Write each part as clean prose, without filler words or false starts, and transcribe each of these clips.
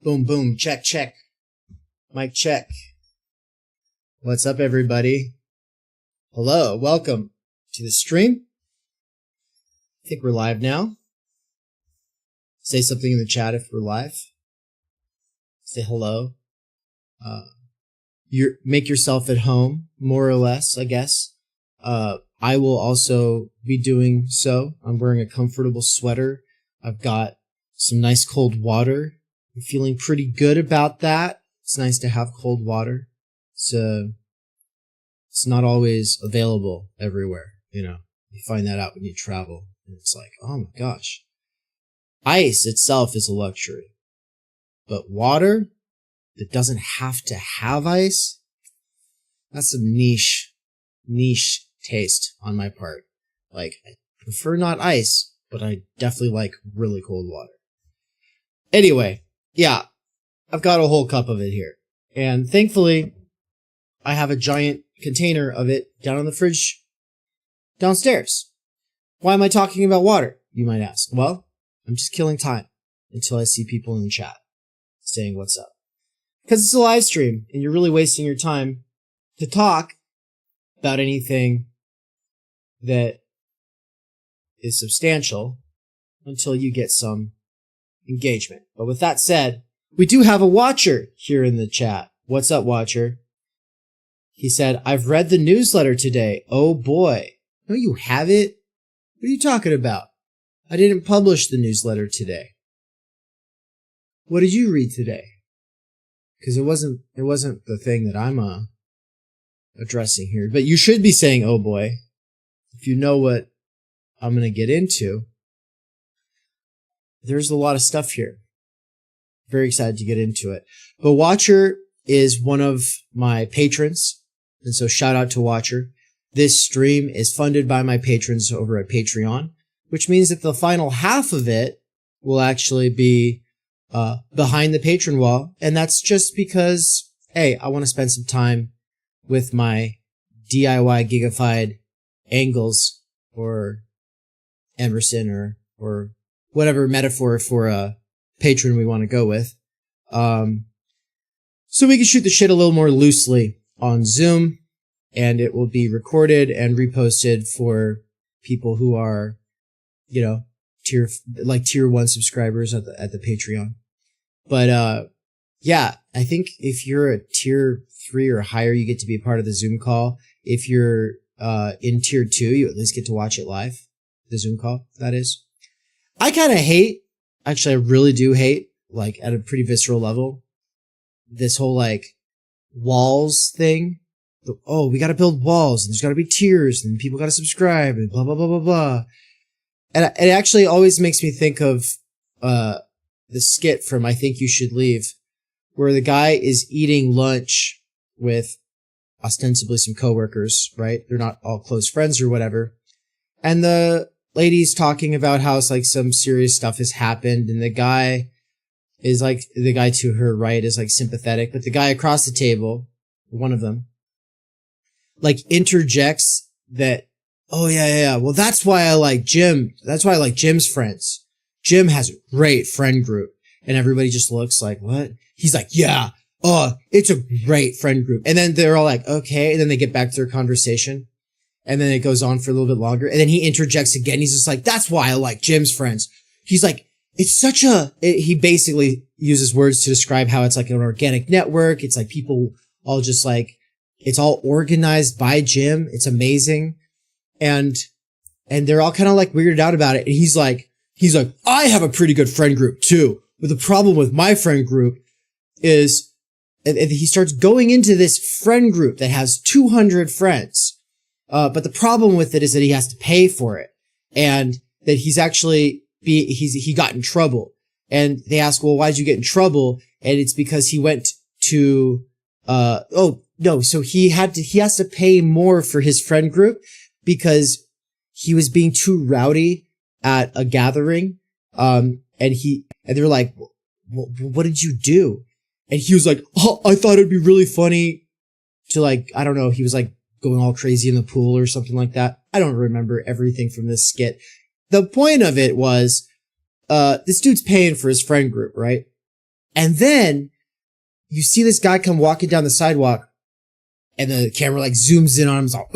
Boom, boom, check, check. Mic check. What's up, everybody? Hello, welcome to the stream. I think we're live now. Say something in the chat if we're live. Say hello. Make yourself at home, more or less, I guess. I will also be doing so. I'm wearing a comfortable sweater. I've got some nice cold water. I'm feeling pretty good about that. It's nice to have cold water. It's not always available everywhere, you know. You find that out when you travel. And it's like, oh my gosh. Ice itself is a luxury. But water that doesn't have to have ice, that's some niche taste on my part. Like, I prefer not ice, but I definitely like really cold water. Anyway, yeah, I've got a whole cup of it here. And thankfully, I have a giant container of it down in the fridge downstairs. Why am I talking about water, you might ask? Well, I'm just killing time until I see people in the chat saying what's up. Because it's a live stream, and you're really wasting your time to talk about anything that is substantial until you get some engagement. But with that said, we do have a watcher here in the chat. What's up, watcher? He said, I've read the newsletter today. Oh boy. No, you haven't? What are you talking about? I didn't publish the newsletter today. What did you read today? Because it wasn't the thing that I'm addressing here. But you should be saying, oh boy, if you know what I'm going to get into. There's a lot of stuff here. Very excited to get into it. But Watcher is one of my patrons. And so shout out to Watcher. This stream is funded by my patrons over at Patreon, which means that the final half of it will actually be behind the patron wall. And that's just because, hey, I want to spend some time with my DIY gigafied angles or Emerson or whatever metaphor for a patron we want to go with. So we can shoot the shit a little more loosely on Zoom, and it will be recorded and reposted for people who are, you know, tier 1 subscribers at the Patreon. But, yeah, I think if you're a tier 3 or higher, you get to be a part of the Zoom call. If you're, in tier 2, you at least get to watch it live. The Zoom call, that is. I kind of hate, actually I really do hate, like at a pretty visceral level, this whole like walls thing. Oh, we got to build walls and there's got to be tiers and people got to subscribe and blah, blah, blah, blah, blah. And it actually always makes me think of, the skit from I Think You Should Leave, where the guy is eating lunch with ostensibly some coworkers, right? They're not all close friends or whatever. And the lady's talking about how it's like some serious stuff has happened, and the guy to her right is like sympathetic, but the guy across the table, one of them, like interjects that, oh yeah, well that's why I like Jim. That's why I like Jim's friends. Jim has a great friend group. And everybody just looks like, what? He's like, yeah, it's a great friend group. And then they're all like, okay. And then they get back to their conversation. And then it goes on for a little bit longer. And then he interjects again. He's just like, that's why I like Jim's friends. He's like, he basically uses words to describe how it's like an organic network. It's like people all just like, it's all organized by Jim. It's amazing. And they're all kind of like weirded out about it. And he's like, I have a pretty good friend group too. But the problem with my friend group is, and he starts going into this friend group that has 200 friends. But the problem with it is that he has to pay for it, and that he got in trouble. And they ask, well, why'd you get in trouble? And it's because he went to, so he has to pay more for his friend group because he was being too rowdy at a gathering. And they're like, what did you do? And he was like, oh, I thought it'd be really funny to like, I don't know. He was like going all crazy in the pool or something like that. I don't remember everything from this skit. The point of it was, this dude's paying for his friend group, right? And then you see this guy come walking down the sidewalk, and the camera like zooms in on him. It's all,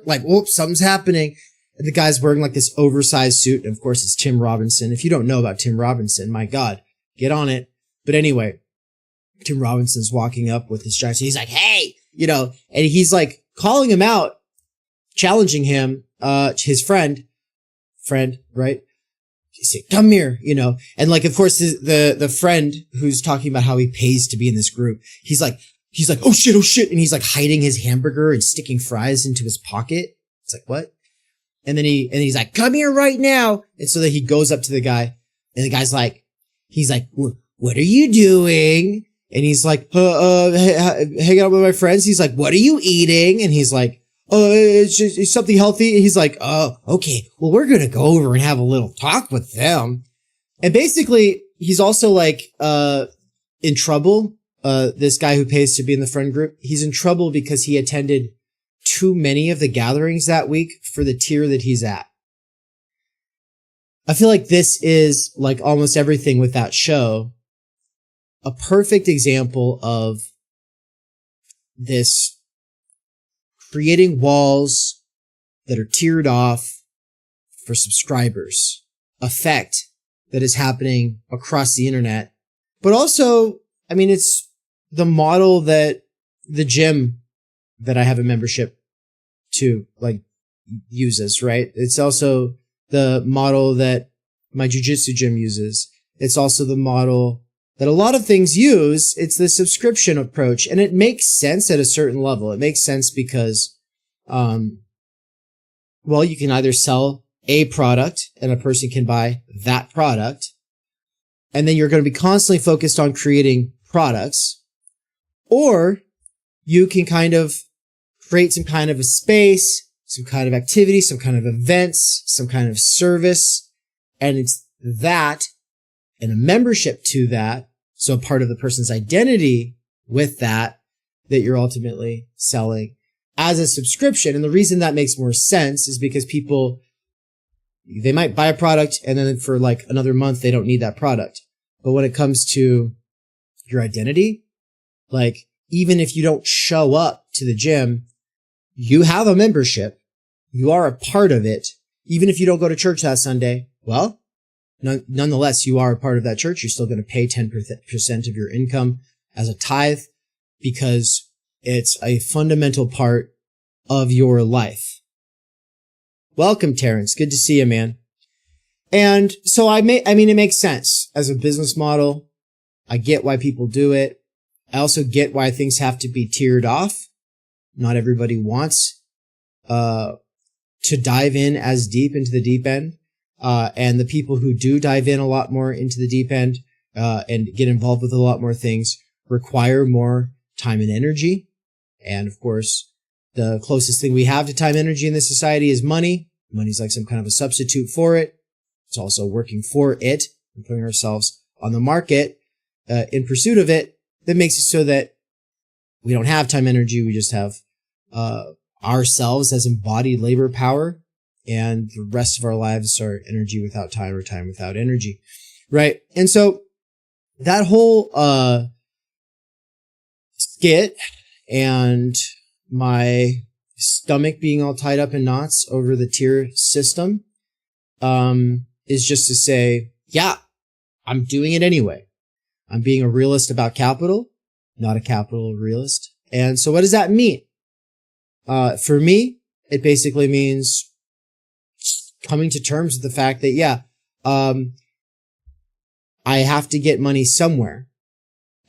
like, whoops, something's happening. And the guy's wearing like this oversized suit. And of course, it's Tim Robinson. If you don't know about Tim Robinson, my God, get on it. But anyway, Tim Robinson's walking up with his giant. He's like, hey, and he's like calling him out, challenging him, his friend, right? He said, come here, and like, of course, the friend who's talking about how he pays to be in this group, he's like, oh shit. And he's like hiding his hamburger and sticking fries into his pocket. It's like, what? And then he's like, come here right now. And so that he goes up to the guy, and the guy's like, what are you doing? And he's like, hanging out with my friends. He's like, what are you eating? And he's like, it's something healthy. And he's like, oh, okay. Well, we're going to go over and have a little talk with them. And basically, he's also like, in trouble. This guy who pays to be in the friend group, he's in trouble because he attended too many of the gatherings that week for the tier that he's at. I feel like this is, like almost everything with that show, a perfect example of this creating walls that are tiered off for subscribers effect that is happening across the internet. But also, I mean, it's the model that the gym that I have a membership to like uses, right? It's also the model that my jujitsu gym uses. It's also the model that a lot of things use. It's the subscription approach, and it makes sense at a certain level. It makes sense because, well, you can either sell a product and a person can buy that product, and then you're going to be constantly focused on creating products, or you can kind of create some kind of a space, some kind of activity, some kind of events, some kind of service, and it's that and a membership to that. So part of the person's identity with that you're ultimately selling as a subscription. And the reason that makes more sense is because people, they might buy a product and then for like another month, they don't need that product. But when it comes to your identity, like even if you don't show up to the gym, you have a membership. You are a part of it. Even if you don't go to church that Sunday, well, nonetheless, you are a part of that church. You're still going to pay 10% of your income as a tithe because it's a fundamental part of your life. Welcome, Terrence. Good to see you, man. And so I mean, it makes sense as a business model. I get why people do it. I also get why things have to be tiered off. Not everybody wants, to dive in as deep into the deep end. And the people who do dive in a lot more into the deep end, and get involved with a lot more things require more time and energy. And of course, the closest thing we have to time and energy in this society is money. Money's like some kind of a substitute for it. It's also working for it and putting ourselves on the market, in pursuit of it. That makes it so that we don't have time energy. We just have, ourselves as embodied labor power. And the rest of our lives are energy without time or time without energy. Right. And so that whole, skit and my stomach being all tied up in knots over the tier system, is just to say, yeah, I'm doing it anyway. I'm being a realist about capital, not a capital realist. And so what does that mean? For me, it basically means coming to terms with the fact that, yeah, I have to get money somewhere,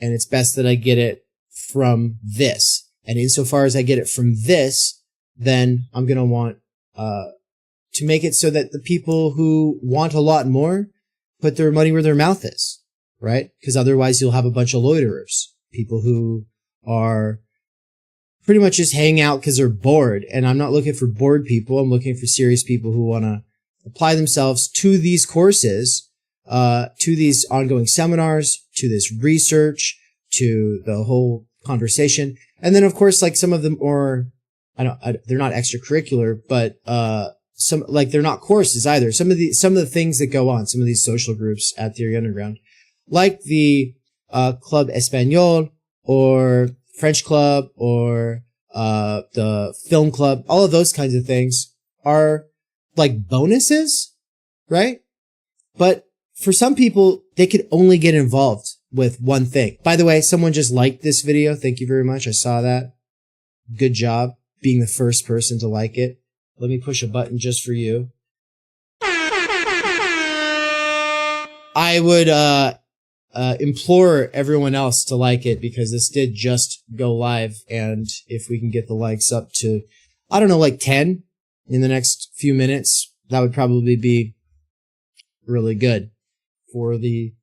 and it's best that I get it from this. And insofar as I get it from this, then I'm going to want, to make it so that the people who want a lot more put their money where their mouth is, right? Because otherwise you'll have a bunch of loiterers, people who are pretty much just hang out because they're bored. And I'm not looking for bored people. I'm looking for serious people who want to apply themselves to these courses, to these ongoing seminars, to this research, to the whole conversation. And then, of course, like some of them are, they're not extracurricular, but, some, like, they're not courses either. Some of the things that go on, some of these social groups at Theory Underground, like the, Club Espanol or French Club or the film club, all of those kinds of things are like bonuses, right? But for some people, they could only get involved with one thing. By the way, someone just liked this video. Thank you very much. I saw that. Good job being the first person to like it. Let me push a button just for you. I would implore everyone else to like it because this did just go live, and if we can get the likes up to, I don't know, like 10 in the next few minutes, that would probably be really good for the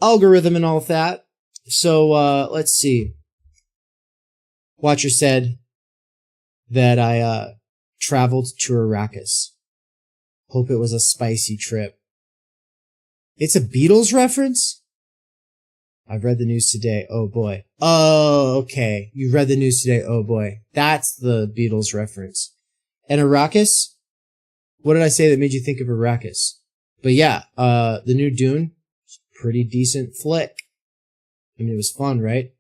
algorithm and all of that. So let's see. Watcher said that I traveled to Arrakis. Hope it was a spicy trip. It's a Beatles reference? I've read the news today. Oh boy. Oh, okay. You read the news today. Oh boy. That's the Beatles reference. And Arrakis? What did I say that made you think of Arrakis? But yeah, the new Dune, pretty decent flick. I mean, it was fun, right?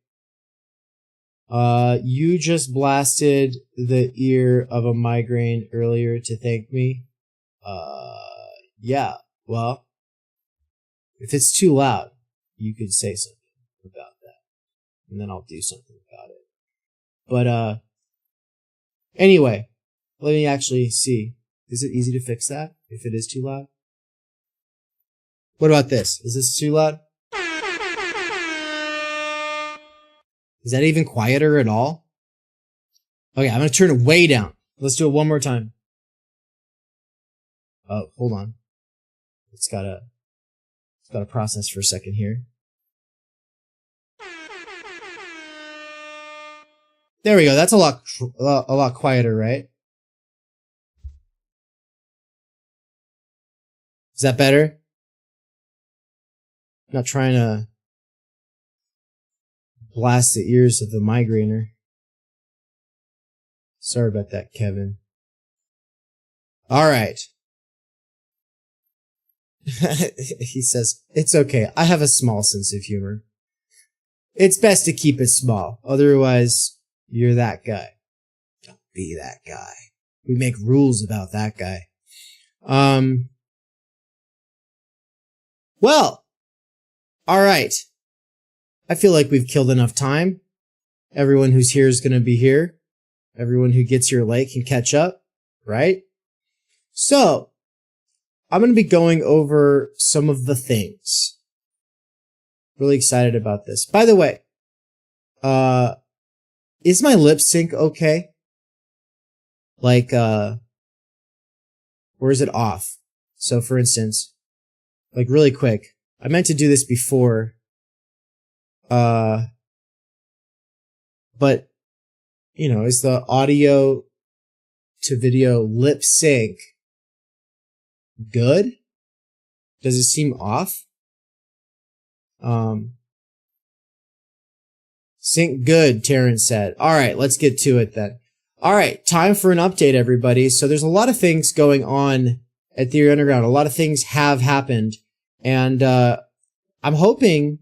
You just blasted the ear of a migraine earlier to thank me. Yeah, well, if it's too loud, you could say something about that, and then I'll do something about it. But, anyway, let me actually see. Is it easy to fix that if it is too loud? What about this? Is this too loud? Is that even quieter at all? Okay, I'm going to turn it way down. Let's do it one more time. Oh, hold on. It's got to process for a second here. There we go. That's a lot quieter, right? Is that better? I'm not trying to blast the ears of the migrainer. Sorry about that, Kevin. All right. He says, it's okay. I have a small sense of humor. It's best to keep it small. Otherwise, you're that guy. Don't be that guy. We make rules about that guy. Well, all right. I feel like we've killed enough time. Everyone who's here is going to be here. Everyone who gets here late can catch up, right? So, I'm going to be going over some of the things. Really excited about this. By the way, is my lip sync okay? Like, or is it off? So, for instance, like really quick, I meant to do this before, but, you know, is the audio to video lip sync good? Does it seem off? Sync good, Terrence said. All right, let's get to it then. All right, time for an update, everybody. So there's a lot of things going on at Theory Underground. A lot of things have happened, and I'm hoping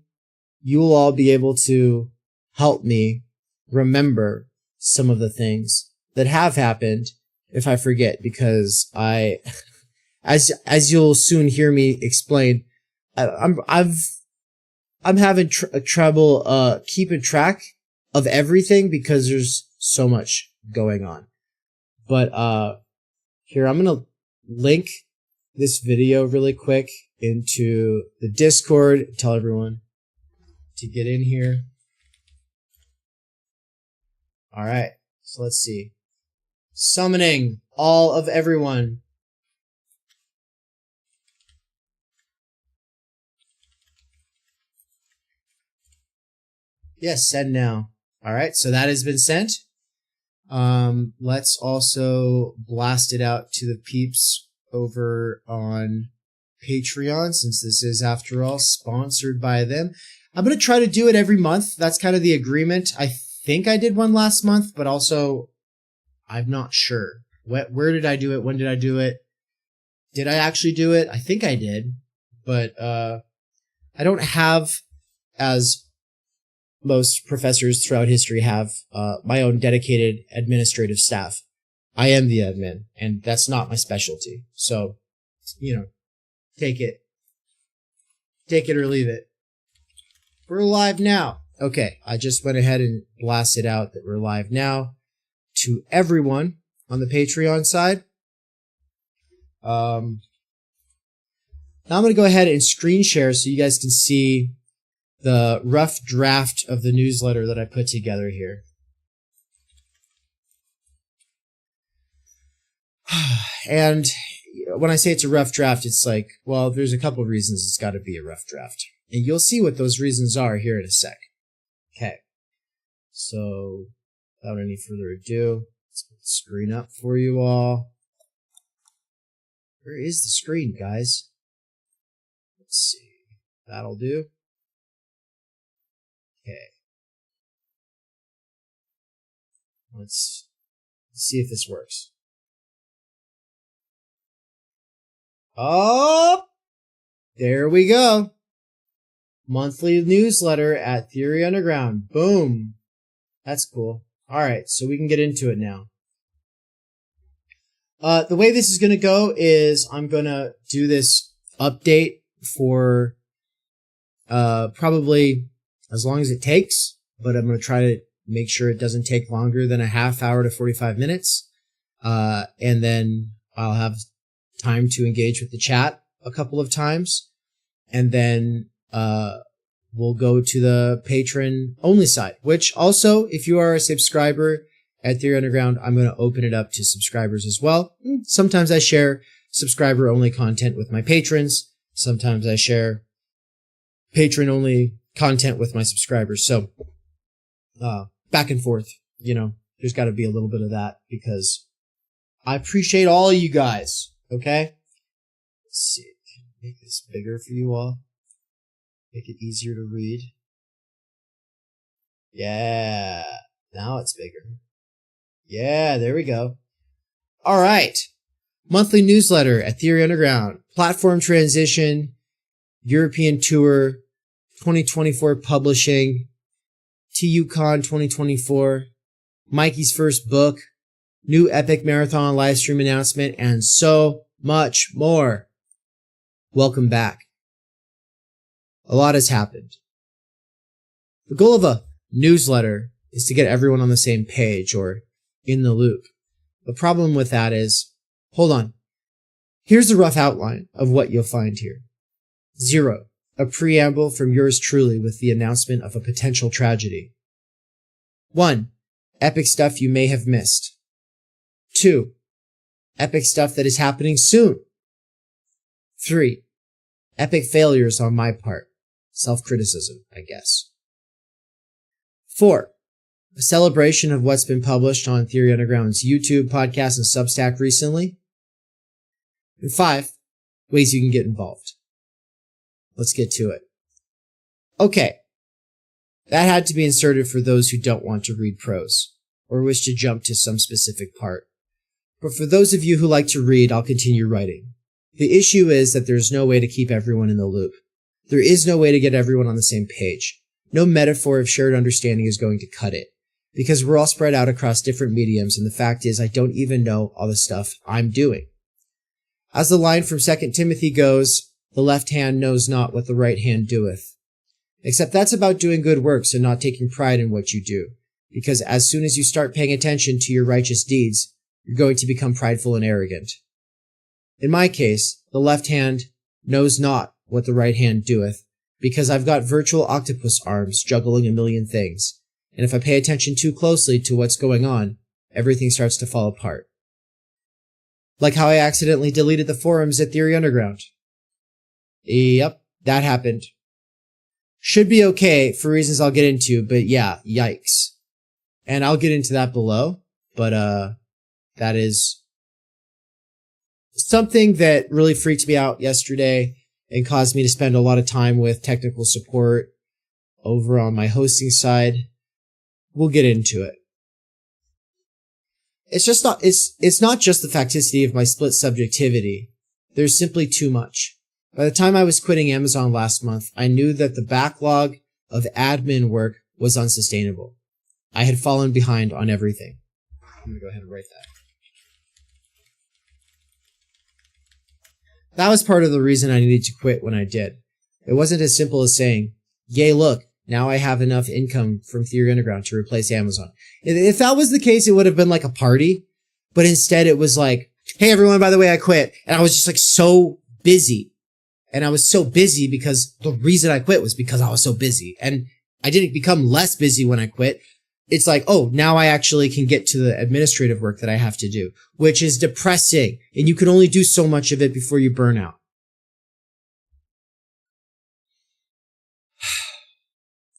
you will all be able to help me remember some of the things that have happened if I forget, because I, as you'll soon hear me explain, I'm having trouble keeping track of everything because there's so much going on. But here, I'm gonna link this video really quick into the Discord. Tell everyone to get in here. All right, so let's see. Summoning all of everyone. Yes, send now. All right, so that has been sent. Let's also blast it out to the peeps over on Patreon, since this is, after all, sponsored by them. I'm going to try to do it every month. That's kind of the agreement. I think I did one last month, but also I'm not sure. Where did I do it? When did I do it? Did I actually do it? I think I did, but I don't have as most professors throughout history have my own dedicated administrative staff. I am the admin, and that's not my specialty. So, take it or leave it. We're live now. Okay, I just went ahead and blasted out that we're live now to everyone on the Patreon side. Now I'm going to go ahead and screen share so you guys can see the rough draft of the newsletter that I put together here. And when I say it's a rough draft, it's like, well, there's a couple of reasons it's got to be a rough draft. And you'll see what those reasons are here in a sec. Okay. So, without any further ado, let's put the screen up for you all. Where is the screen, guys? Let's see. That'll do. Okay. Let's see if this works. Oh, there we go. Monthly newsletter at Theory Underground. Boom. That's cool. All right, so we can get into it now. The way this is going to go is I'm going to do this update for probably as long as it takes, but I'm going to try to make sure it doesn't take longer than a half hour to 45 minutes. And then I'll have time to engage with the chat a couple of times. And then we'll go to the patron only side, which also, if you are a subscriber at Theory Underground, I'm going to open it up to subscribers as well. Sometimes I share subscriber only content with my patrons. Sometimes I share patron only content with my subscribers. So, back and forth, there's got to be a little bit of that because I appreciate all of you guys. Okay. Let's see. Can I make this bigger for you all? Make it easier to read. Yeah. Now it's bigger. Yeah, there we go. All right. Monthly newsletter at Theory Underground. Platform transition. European tour. 2024 publishing. TUCon 2024. Mikey's first book. New Epic Marathon livestream announcement. And so much more. Welcome back. A lot has happened. The goal of a newsletter is to get everyone on the same page or in the loop. The problem with that is, hold on. Here's the rough outline of what you'll find here. 0. A preamble from yours truly with the announcement of a potential tragedy. 1. Epic stuff you may have missed. 2. Epic stuff that is happening soon. 3. Epic failures on my part. Self-criticism, I guess. 4. A celebration of what's been published on Theory Underground's YouTube, podcast, and Substack recently. And 5. Ways you can get involved. Let's get to it. Okay. That had to be inserted for those who don't want to read prose, or wish to jump to some specific part. But for those of you who like to read, I'll continue writing. The issue is that there's no way to keep everyone in the loop. There is no way to get everyone on the same page. No metaphor of shared understanding is going to cut it, because we're all spread out across different mediums, and the fact is I don't even know all the stuff I'm doing. As the line from 2 Timothy goes, the left hand knows not what the right hand doeth. Except that's about doing good works and not taking pride in what you do, because as soon as you start paying attention to your righteous deeds, you're going to become prideful and arrogant. In my case, the left hand knows not what the right hand doeth, because I've got virtual octopus arms juggling a million things, and if I pay attention too closely to what's going on, everything starts to fall apart. Like how I accidentally deleted the forums at Theory Underground. Yep, that happened. Should be okay for reasons I'll get into, but yeah, yikes. And I'll get into that below, but that is something that really freaked me out yesterday and caused me to spend a lot of time with technical support over on my hosting side. We'll get into it. It's not just the facticity of my split subjectivity. There's simply too much. By the time I was quitting Amazon last month, I knew that the backlog of admin work was unsustainable. I had fallen behind on everything. I'm going to go ahead and write that. That was part of the reason I needed to quit when I did. It wasn't as simple as saying, yay, look, now I have enough income from Theory Underground to replace Amazon. If that was the case, it would have been like a party. But instead it was like, hey, everyone, by the way, I quit. And I was just like so busy. And I was so busy because the reason I quit was because I was so busy. And I didn't become less busy when I quit. It's like, oh, now I actually can get to the administrative work that I have to do, which is depressing. And you can only do so much of it before you burn out.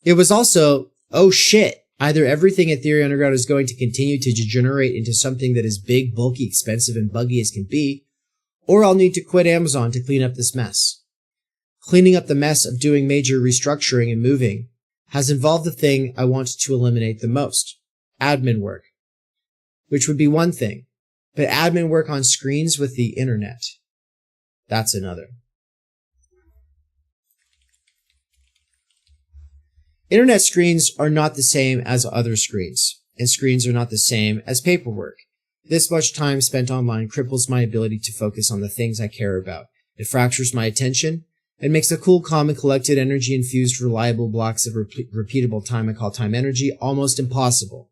It was also, oh shit, either everything at Theory Underground is going to continue to degenerate into something that is big, bulky, expensive, and buggy as can be, or I'll need to quit Amazon to clean up this mess. Cleaning up the mess of doing major restructuring and moving has involved the thing I wanted to eliminate the most, admin work, which would be one thing, but admin work on screens with the internet, that's another. Internet screens are not the same as other screens, and screens are not the same as paperwork. This much time spent online cripples my ability to focus on the things I care about. It fractures my attention and makes the cool, calm, and collected, energy-infused, reliable blocks of repeatable time I call time energy almost impossible.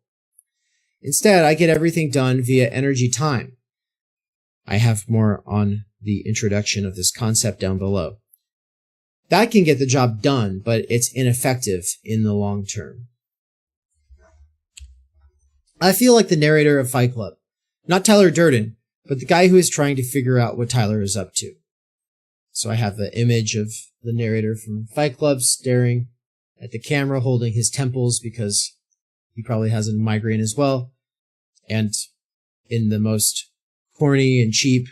Instead, I get everything done via energy time. I have more on the introduction of this concept down below. That can get the job done, but it's ineffective in the long term. I feel like the narrator of Fight Club. Not Tyler Durden, but the guy who is trying to figure out what Tyler is up to. So I have the image of the narrator from Fight Club staring at the camera, holding his temples because he probably has a migraine as well. And in the most corny and cheap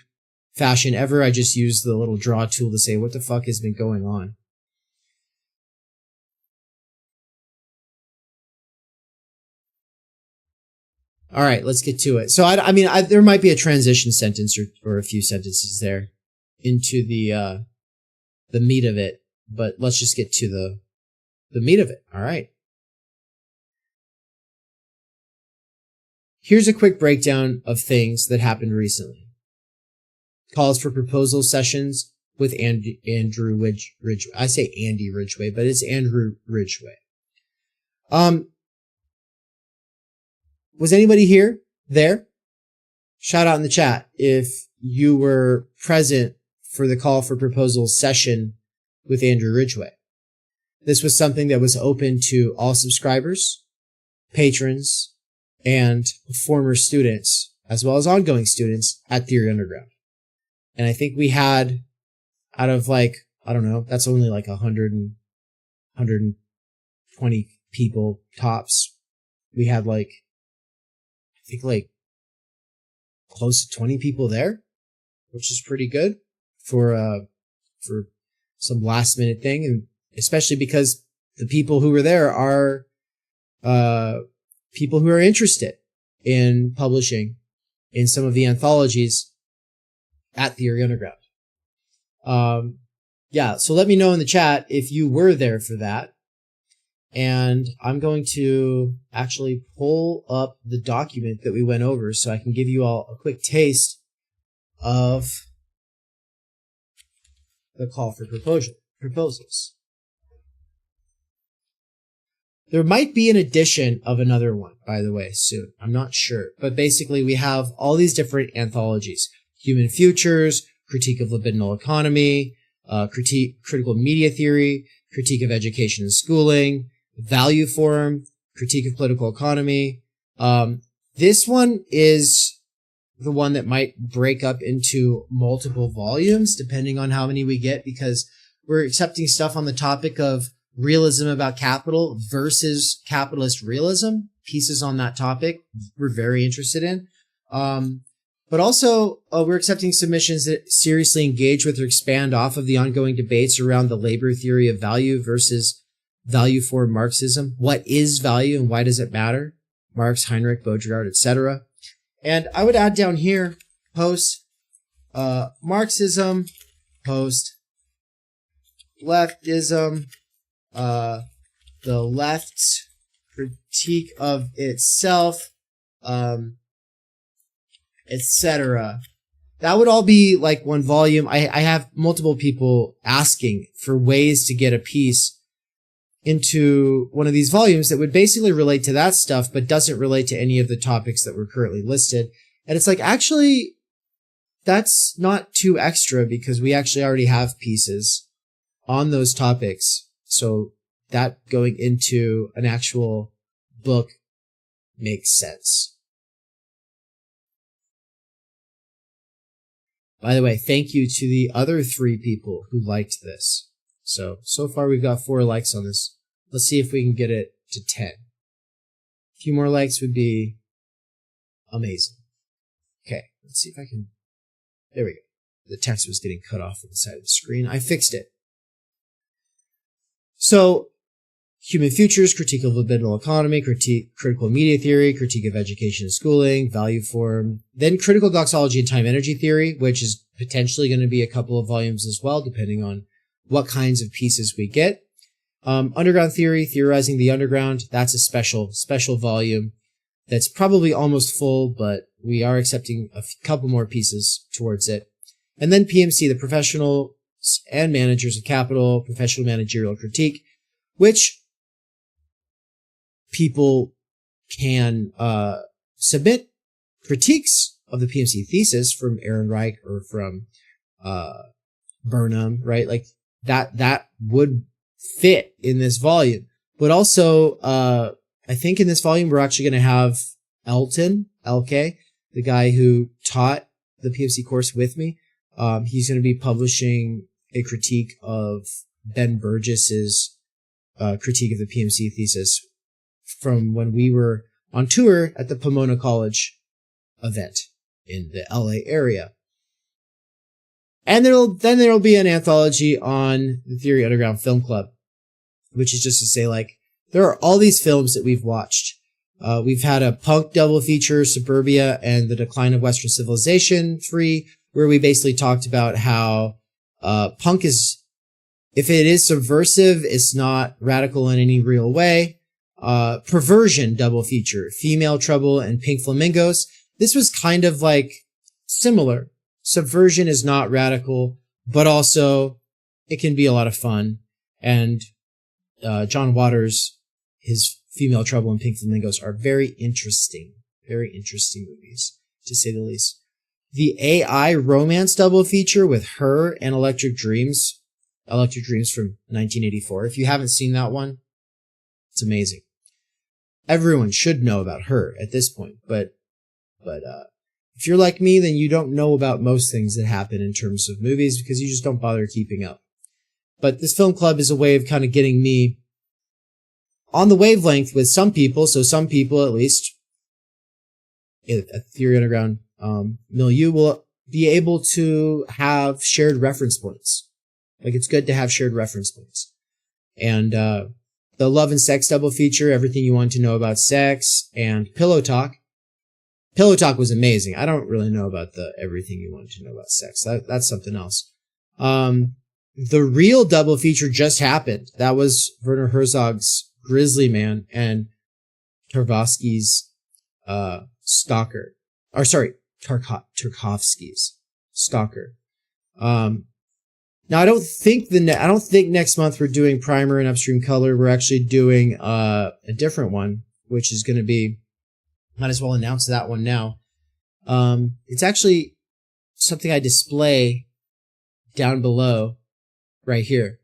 fashion ever, I just use the little draw tool to say, what the fuck has been going on? All right, let's get to it. So, I mean, there might be a transition sentence or a few sentences there into the meat of it, but let's just get to the meat of it. All right. Here's a quick breakdown of things that happened recently. Calls for proposal sessions with Andrew Ridgway. I say Andy Ridgway, but it's Andrew Ridgway. Was anybody there? Shout out in the chat if you were present for the call for proposal session with Andrew Ridgway. This was something that was open to all subscribers, patrons, and former students, as well as ongoing students at Theory Underground. And I think we had, out of like, I don't know, that's only like 120 people tops. We had like, I think like close to 20 people there, which is pretty good for some last minute thing. And especially because the people who were there are, people who are interested in publishing in some of the anthologies at Theory Underground. Yeah, so let me know in the chat if you were there for that. And I'm going to actually pull up the document that we went over so I can give you all a quick taste of the call for proposals. There might be an edition of another one, by the way, soon. I'm not sure. But basically, we have all these different anthologies. Human Futures, Critique of Libidinal Economy, Critical Media Theory, Critique of Education and Schooling, Value Forum, Critique of Political Economy. This one is the one that might break up into multiple volumes, depending on how many we get, because we're accepting stuff on the topic of realism about capital versus capitalist realism, pieces on that topic we're very interested in. But also, we're accepting submissions that seriously engage with or expand off of the ongoing debates around the labor theory of value versus value for Marxism. What is value and why does it matter? Marx, Heinrich, Baudrillard, etc. And I would add down here, post Marxism, post leftism, the left critique of itself, etc. That would all be like one volume. I have multiple people asking for ways to get a piece into one of these volumes that would basically relate to that stuff, but doesn't relate to any of the topics that were currently listed. And it's like, actually, that's not too extra because we actually already have pieces on those topics. So that going into an actual book makes sense. By the way, thank you to the other 3 people who liked this. So far we've got 4 likes on this. Let's see if we can get it to 10. A few more likes would be amazing. Okay, let's see if I can. There we go. The text was getting cut off on the side of the screen. I fixed it. So, human futures, critique of libidinal economy, critical media theory, critique of education and schooling, value form, then critical doxology and time energy theory, which is potentially going to be a couple of volumes as well, depending on what kinds of pieces we get. Underground theory, theorizing the underground, that's a special volume that's probably almost full, but we are accepting a couple more pieces towards it. And then PMC, the professionals and managers of capital, professional managerial critique, which people can submit critiques of the PMC thesis from Ehrenreich or from Burnham, right? Like that would fit in this volume. But also, I think in this volume, we're actually going to have Elton, LK, the guy who taught the PMC course with me. He's going to be publishing a critique of Ben Burgess's critique of the PMC thesis from when we were on tour at the Pomona College event in the LA area. And then there'll be an anthology on the Theory Underground Film Club, which is just to say, like, there are all these films that we've watched. We've had a punk double feature, Suburbia and the Decline of Western Civilization 3, where we basically talked about how punk is, if it is subversive, it's not radical in any real way. Perversion double feature, Female Trouble and Pink Flamingos. This was kind of like similar. Subversion is not radical, but also it can be a lot of fun. And John Waters, his Female Trouble and Pink Flamingos are very interesting movies, to say the least. The AI romance double feature with Her and Electric Dreams from 1984. If you haven't seen that one, it's amazing. Everyone should know about Her at this point, but if you're like me, then you don't know about most things that happen in terms of movies because you just don't bother keeping up. But this film club is a way of kind of getting me on the wavelength with some people, so some people at least at Theory Underground milieu will be able to have shared reference points. Like, it's good to have shared reference points. And the Love and Sex double feature, everything you want to know about sex, and Pillow Talk. Pillow Talk was amazing. I don't really know about the everything you want to know about sex. That's something else. The real double feature just happened. That was Werner Herzog's Grizzly Man and Tarkovsky's Stalker. Or sorry, Tarkovsky's Stalker. Now I don't think next month we're doing Primer and Upstream Color. We're actually doing a different one, which is going to be, might as well announce that one now. It's actually something I display down below right here.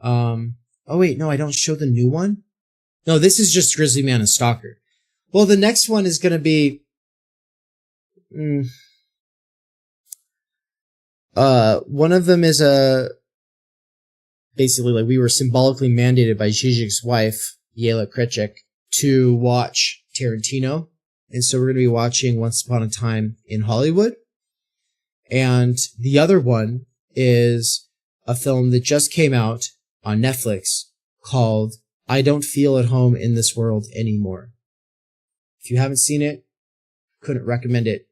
Oh wait, no, I don't show the new one. No, this is just Grizzly Man and Stalker. Well, the next one is going to be, one of them is basically like we were symbolically mandated by Zizek's wife, Yela Kretschek, to watch Tarantino. And so we're going to be watching Once Upon a Time in Hollywood. And the other one is a film that just came out on Netflix called I Don't Feel at Home in This World Anymore. If you haven't seen it, couldn't recommend it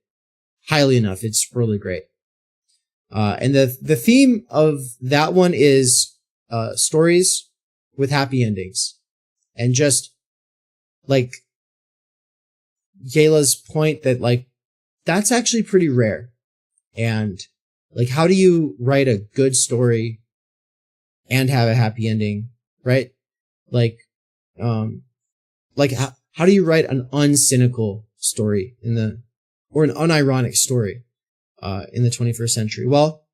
highly enough. It's really great. And the theme of that one is stories with happy endings. And just like Yayla's point that like that's actually pretty rare. And like, how do you write a good story and have a happy ending, right? Like how do you write an uncynical story or an unironic story in the 21st century? Well,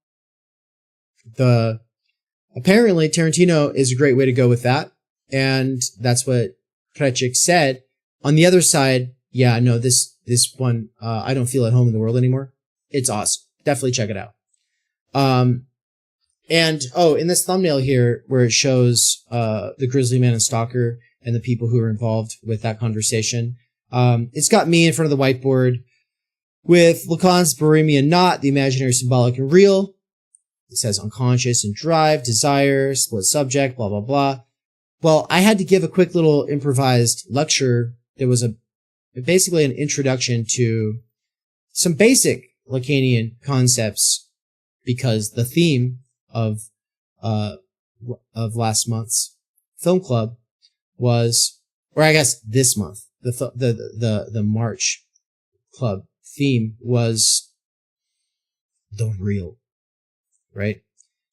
apparently Tarantino is a great way to go with that, and that's what Precik said. On the other side, yeah, no, this one, I don't feel at home in the world anymore. It's awesome. Definitely check it out. And in this thumbnail here, where it shows the Grizzly Man and Stalker and the people who are involved with that conversation, it's got me in front of the whiteboard with Lacan's Bohemian Knot, the imaginary, symbolic, and real. It says unconscious and drive, desire, split subject, blah, blah, blah. Well, I had to give a quick little improvised lecture. There was basically an introduction to some basic Lacanian concepts, because the theme of last month's film club was, or I guess this month, the March club theme was the real, right?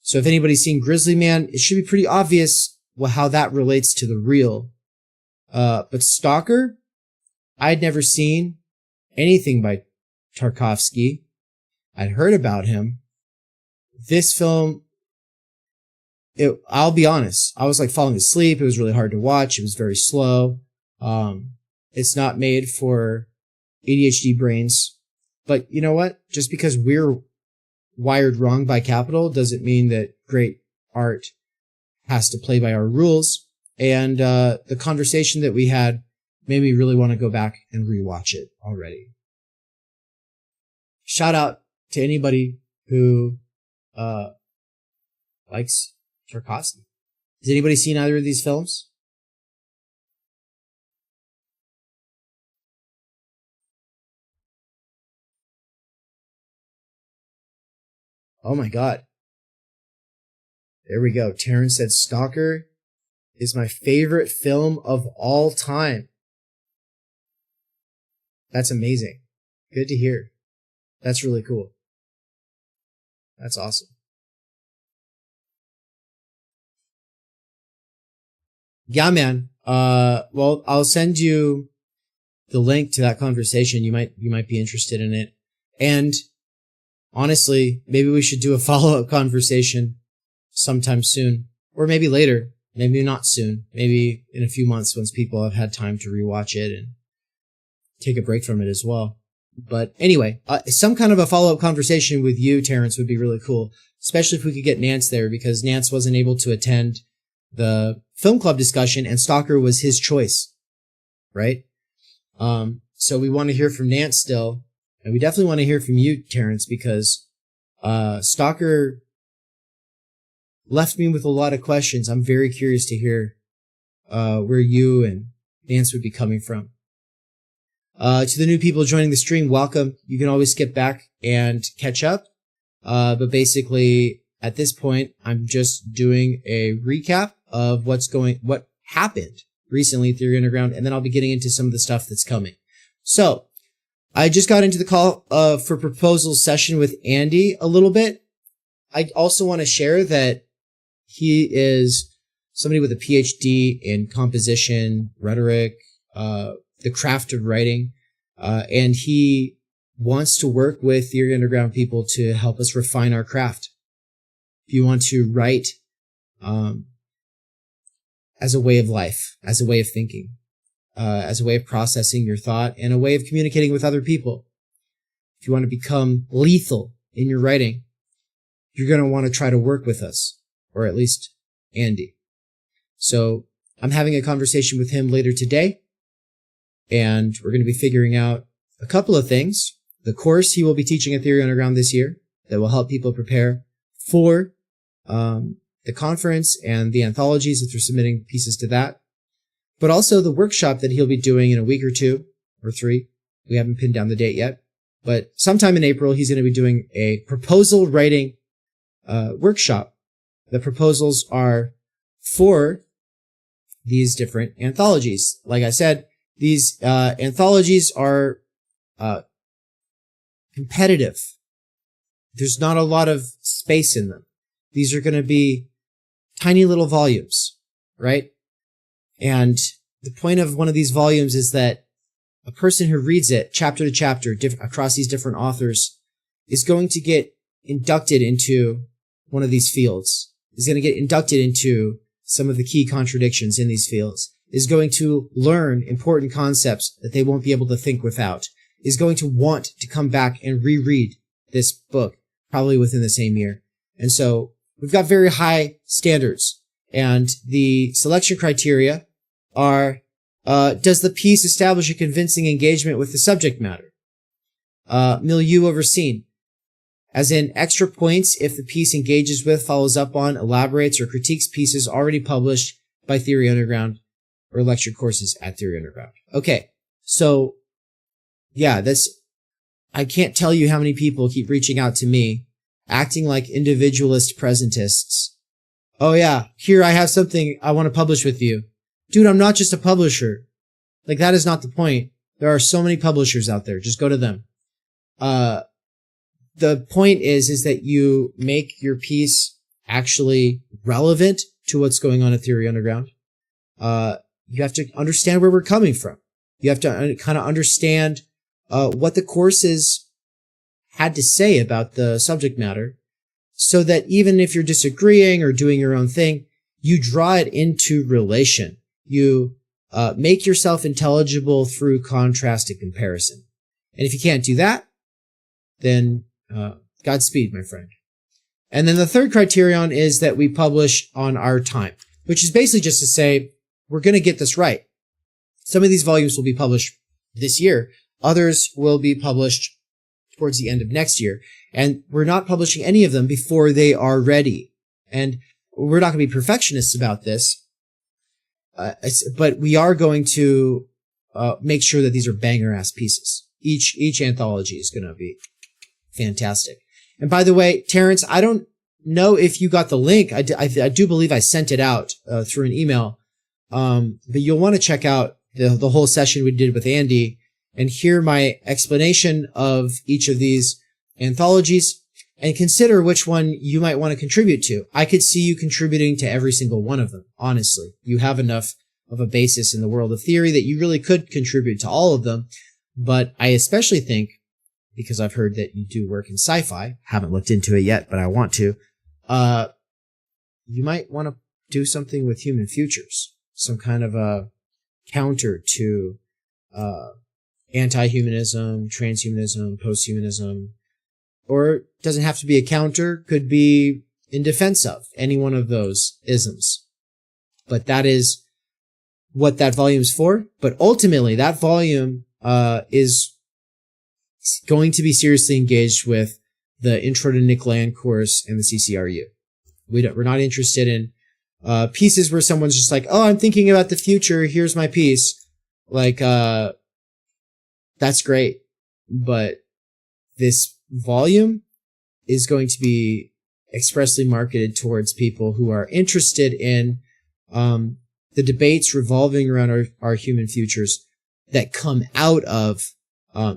So if anybody's seen Grizzly Man, it should be pretty obvious how that relates to the real. But Stalker, I'd never seen anything by Tarkovsky. I'd heard about him. This film, I'll be honest, I was like falling asleep. It was really hard to watch. It was very slow. It's not made for ADHD brains. But you know what? Just because we're wired wrong by capital doesn't mean that great art has to play by our rules. And the conversation that we had made me really want to go back and rewatch it already. Shout out to anybody who likes Tarkovsky. Has anybody seen either of these films? Oh my God. There we go. Terrence said Stalker is my favorite film of all time. That's amazing. Good to hear. That's really cool. That's awesome. Yeah, man. Well, I'll send you the link to that conversation. You might be interested in it. And honestly, maybe we should do a follow-up conversation sometime soon, or maybe later. Maybe not soon. Maybe in a few months, once people have had time to rewatch it and take a break from it as well. But anyway, some kind of a follow-up conversation with you, Terrence, would be really cool, especially if we could get Nance there, because Nance wasn't able to attend the film club discussion and Stalker was his choice, right? So we want to hear from Nance still, and we definitely want to hear from you, Terrence, because Stalker left me with a lot of questions. I'm very curious to hear where you and Nance would be coming from. To the new people joining the stream, welcome. You can always skip back and catch up. But basically, at this point, I'm just doing a recap of what happened recently at Theory Underground, and then I'll be getting into some of the stuff that's coming. So, I just got into the call for proposals session with Andy a little bit. I also want to share that he is somebody with a PhD in composition, rhetoric, the craft of writing, and he wants to work with Theory Underground people to help us refine our craft. If you want to write as a way of life, as a way of thinking, as a way of processing your thought, and a way of communicating with other people, if you want to become lethal in your writing, you're going to want to try to work with us, or at least Andy. So I'm having a conversation with him later today, and we're going to be figuring out a couple of things. The course he will be teaching at Theory Underground this year that will help people prepare for the conference and the anthologies if they're submitting pieces to that. But also the workshop that he'll be doing in a week or 2 or 3. We haven't pinned down the date yet. But sometime in April, he's going to be doing a proposal writing workshop. The proposals are for these different anthologies. Like I said, These anthologies are competitive. There's not a lot of space in them. These are going to be tiny little volumes, right? And the point of one of these volumes is that a person who reads it chapter to chapter across these different authors is going to get inducted into one of these fields, is going to get inducted into some of the key contradictions in these fields, is going to learn important concepts that they won't be able to think without, is going to want to come back and reread this book probably within the same year. And so we've got very high standards, and the selection criteria are, does the piece establish a convincing engagement with the subject matter? Milieu overseen, as in extra points if the piece engages with, follows up on, elaborates, or critiques pieces already published by Theory Underground or lecture courses at Theory Underground. Okay, so yeah, I can't tell you how many people keep reaching out to me, acting like individualist presentists. Oh yeah, here I have something I want to publish with you. Dude, I'm not just a publisher. Like, that is not the point. There are so many publishers out there. Just go to them. The point is that you make your piece actually relevant to what's going on at Theory Underground. You have to understand where we're coming from. You have to kind of understand what the courses had to say about the subject matter, so that even if you're disagreeing or doing your own thing, you draw it into relation. You make yourself intelligible through contrast and comparison. And if you can't do that, then Godspeed, my friend. And then the third criterion is that we publish on our time, which is basically just to say, we're going to get this right. Some of these volumes will be published this year. Others will be published towards the end of next year. And we're not publishing any of them before they are ready. And we're not going to be perfectionists about this. But we are going to make sure that these are banger-ass pieces. Each anthology is going to be fantastic. And by the way, Terrence, I don't know if you got the link. I do believe I sent it out through an email. But you'll want to check out the whole session we did with Andy and hear my explanation of each of these anthologies and consider which one you might want to contribute to. I could see you contributing to every single one of them, honestly. You have enough of a basis in the world of theory that you really could contribute to all of them. But I especially think, because I've heard that you do work in sci-fi, haven't looked into it yet, but I want to, you might want to do something with human futures, some kind of a counter to anti-humanism, transhumanism, posthumanism, or it doesn't have to be a counter, could be in defense of any one of those isms. But that is what that volume is for. But ultimately, that volume is going to be seriously engaged with the Intro to Nick Land course and the CCRU. We're not interested in pieces where someone's just like, oh, I'm thinking about the future, here's my piece. Like, that's great. But this volume is going to be expressly marketed towards people who are interested in the debates revolving around our human futures that come out of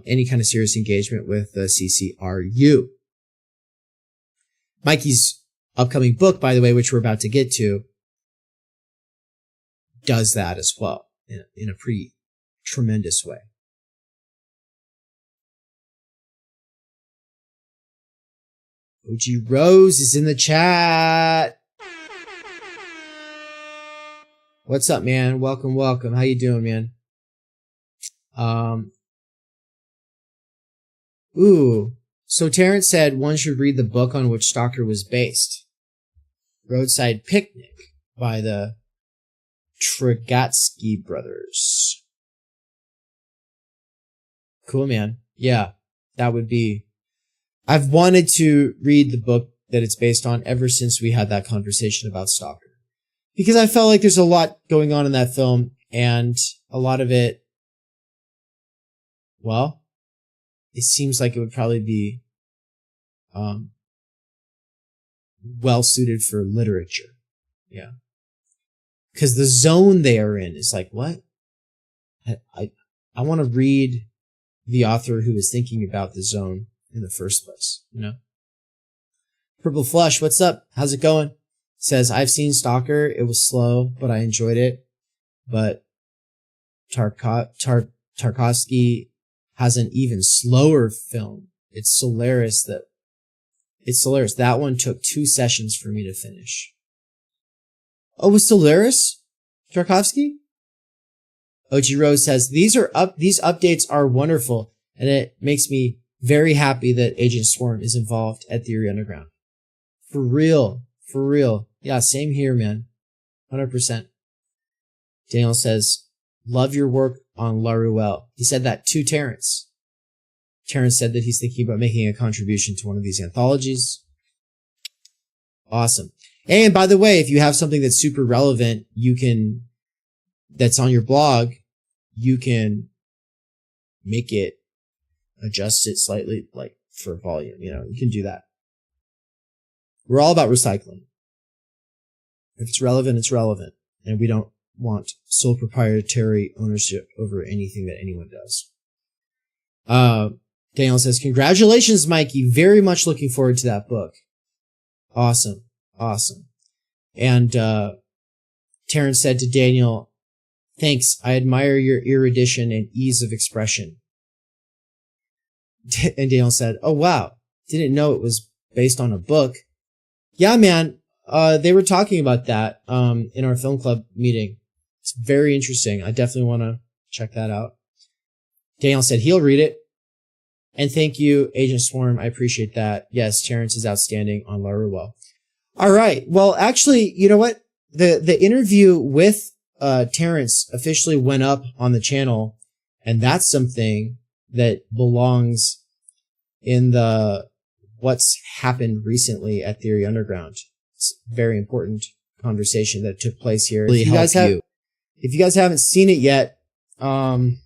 any kind of serious engagement with the CCRU. Mikey's upcoming book, by the way, which we're about to get to, does that as well in a pretty tremendous way. OG Rose is in the chat. What's up, man? Welcome. How you doing, man? So Terrence said one should read the book on which Stalker was based. Roadside Picnic by the Tragatsky brothers. Cool, man. Yeah, that would be... I've wanted to read the book that it's based on ever since we had that conversation about Stalker. Because I felt like there's a lot going on in that film, and a lot of it, well, it seems like it would probably be well suited for literature. Yeah. Because the zone they are in is like, what? I want to read the author who was thinking about the zone in the first place, you know? Purple Flush, what's up? How's it going? Says, I've seen Stalker. It was slow, but I enjoyed it. But Tarkovsky has an even slower film. It's Solaris. That one took 2 sessions for me to finish. Oh, was Solaris Tarkovsky? OG Rose says, these updates are wonderful, and it makes me very happy that Agent Swarm is involved at Theory Underground. For real. Yeah, same here, man. 100%. Daniel says, love your work on Laruelle. He said that to Terrence. Terrence said that he's thinking about making a contribution to one of these anthologies. Awesome. And by the way, if you have something that's super relevant, that's on your blog, you can make it, adjust it slightly, like for volume, you know, you can do that. We're all about recycling. If it's relevant, it's relevant. And we don't want sole proprietary ownership over anything that anyone does. Daniel says, congratulations, Mikey. Very much looking forward to that book. Awesome. And Terrence said to Daniel, thanks. I admire your erudition and ease of expression. And Daniel said, oh, wow. Didn't know it was based on a book. Yeah, man. They were talking about that in our film club meeting. It's very interesting. I definitely want to check that out. Daniel said he'll read it. And thank you, Agent Swarm. I appreciate that. Yes, Terrence is outstanding on Laruelle. All right. Well, actually, you know what? The interview with Terrence officially went up on the channel, and that's something that belongs in the what's happened recently at Theory Underground. It's a very important conversation that took place here. If you guys haven't seen it yet, we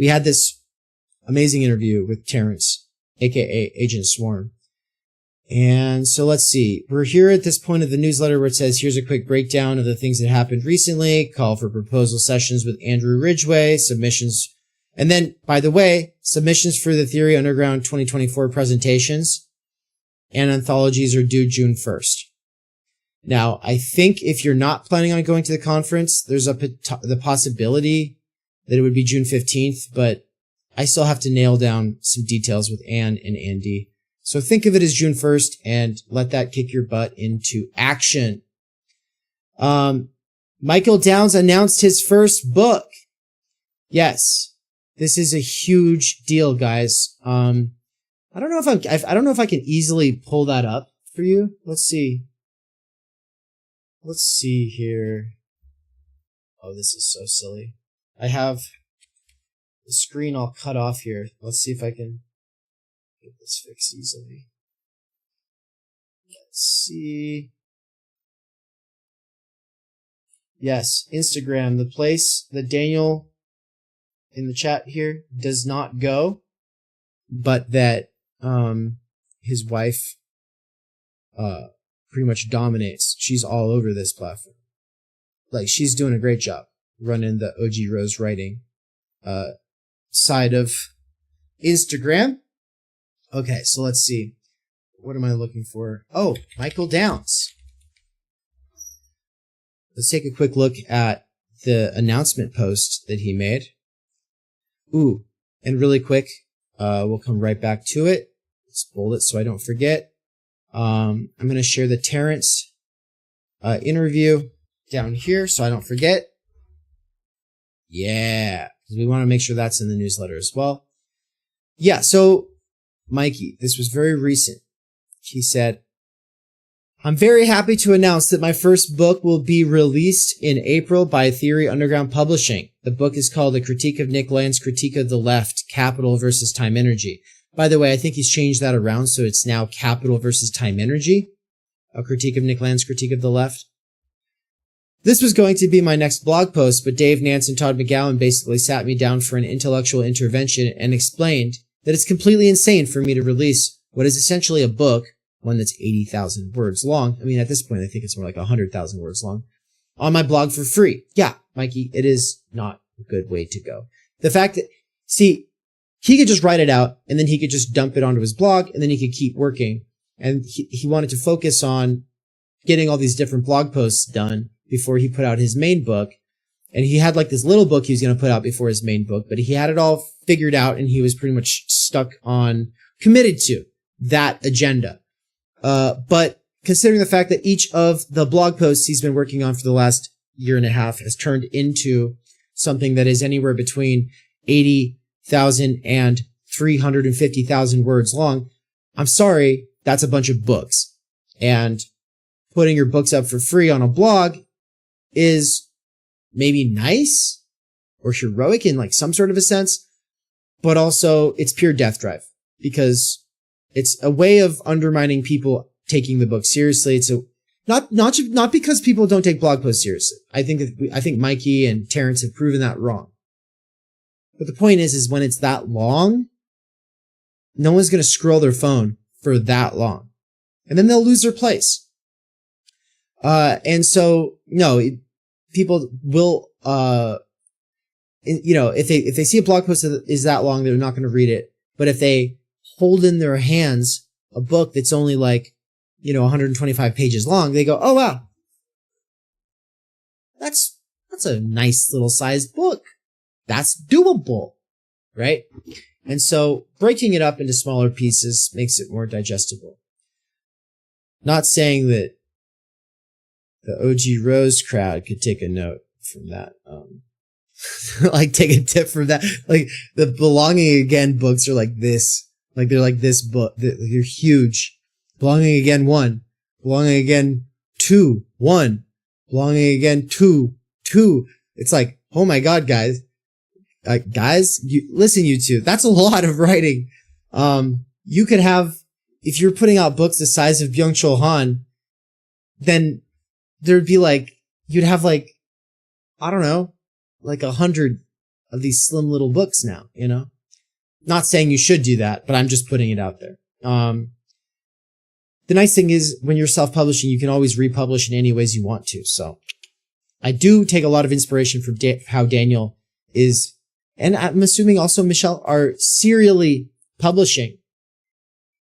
had this amazing interview with Terrence, aka Agent Swarm. And so let's see. We're here at this point of the newsletter where it says, here's a quick breakdown of the things that happened recently, call for proposal sessions with Andrew Ridgway, submissions. And then, by the way, submissions for the Theory Underground 2024 presentations and anthologies are due June 1st. Now, I think if you're not planning on going to the conference, there's the possibility that it would be June 15th, but I still have to nail down some details with Anne and Andy. So think of it as June 1st and let that kick your butt into action. Michael Downs announced his first book. Yes, this is a huge deal, guys. I don't know if I can easily pull that up for you. Let's see. Let's see here. Oh, this is so silly. I have the screen all cut off here. Let's see if I can get this fixed easily. Let's see. Yes, Instagram, the place that Daniel in the chat here does not go, but that his wife pretty much dominates. She's all over this platform. Like, she's doing a great job running the OG Rose writing side of Instagram. Okay, so let's see. What am I looking for? Oh, Michael Downs. Let's take a quick look at the announcement post that he made. Ooh, and really quick, we'll come right back to it. Let's bold it so I don't forget. I'm going to share the Terrence interview down here so I don't forget. Yeah, because we want to make sure that's in the newsletter as well. Yeah, so Mikey, this was very recent. He said, I'm very happy to announce that my first book will be released in April by Theory Underground Publishing. The book is called A Critique of Nick Land's Critique of the Left, Capital versus Time Energy. By the way, I think he's changed that around, so it's now Capital versus Time Energy. A Critique of Nick Land's Critique of the Left. This was going to be my next blog post, but Dave Nance and Todd McGowan basically sat me down for an intellectual intervention and explained that it's completely insane for me to release what is essentially a book, one that's 80,000 words long. I mean, at this point, I think it's more like 100,000 words long, on my blog for free. Yeah, Mikey, it is not a good way to go. The fact that, see, he could just write it out and then he could just dump it onto his blog and then he could keep working. And he wanted to focus on getting all these different blog posts done before he put out his main book. And he had like this little book he was going to put out before his main book, but he had it all figured out and he was pretty much committed to that agenda. But considering the fact that each of the blog posts he's been working on for the last year and a half has turned into something that is anywhere between 80,000 and 350,000 words long, I'm sorry, that's a bunch of books. And putting your books up for free on a blog is maybe nice or heroic in like some sort of a sense, but also it's pure death drive because it's a way of undermining people taking the book seriously. It's not because people don't take blog posts seriously. I think Mikey and Terrence have proven that wrong. But the point is when it's that long, no one's going to scroll their phone for that long. And then they'll lose their place. And so, no, people will, if they see a blog post that is that long, they're not going to read it. But if they hold in their hands a book that's only like, 125 pages long, they go, oh, wow, that's a nice little sized book. That's doable, right? And so breaking it up into smaller pieces makes it more digestible. Not saying that the OG Rose crowd could take a note from that. Like take a tip from that. Like the Belonging Again books are like this. Like they're like this book. They're huge. Belonging Again 1. Belonging Again 2. 1. Belonging Again 2. 2. It's like, oh my God, guys. Listen, you two. That's a lot of writing. You could have, if you're putting out books the size of Byung-Chul Han, then there'd be like, you'd have like, I don't know, like 100 of these slim little books now, Not saying you should do that, but I'm just putting it out there. The nice thing is when you're self-publishing, you can always republish in any ways you want to. So I do take a lot of inspiration from how Daniel is, and I'm assuming also Michelle, are serially publishing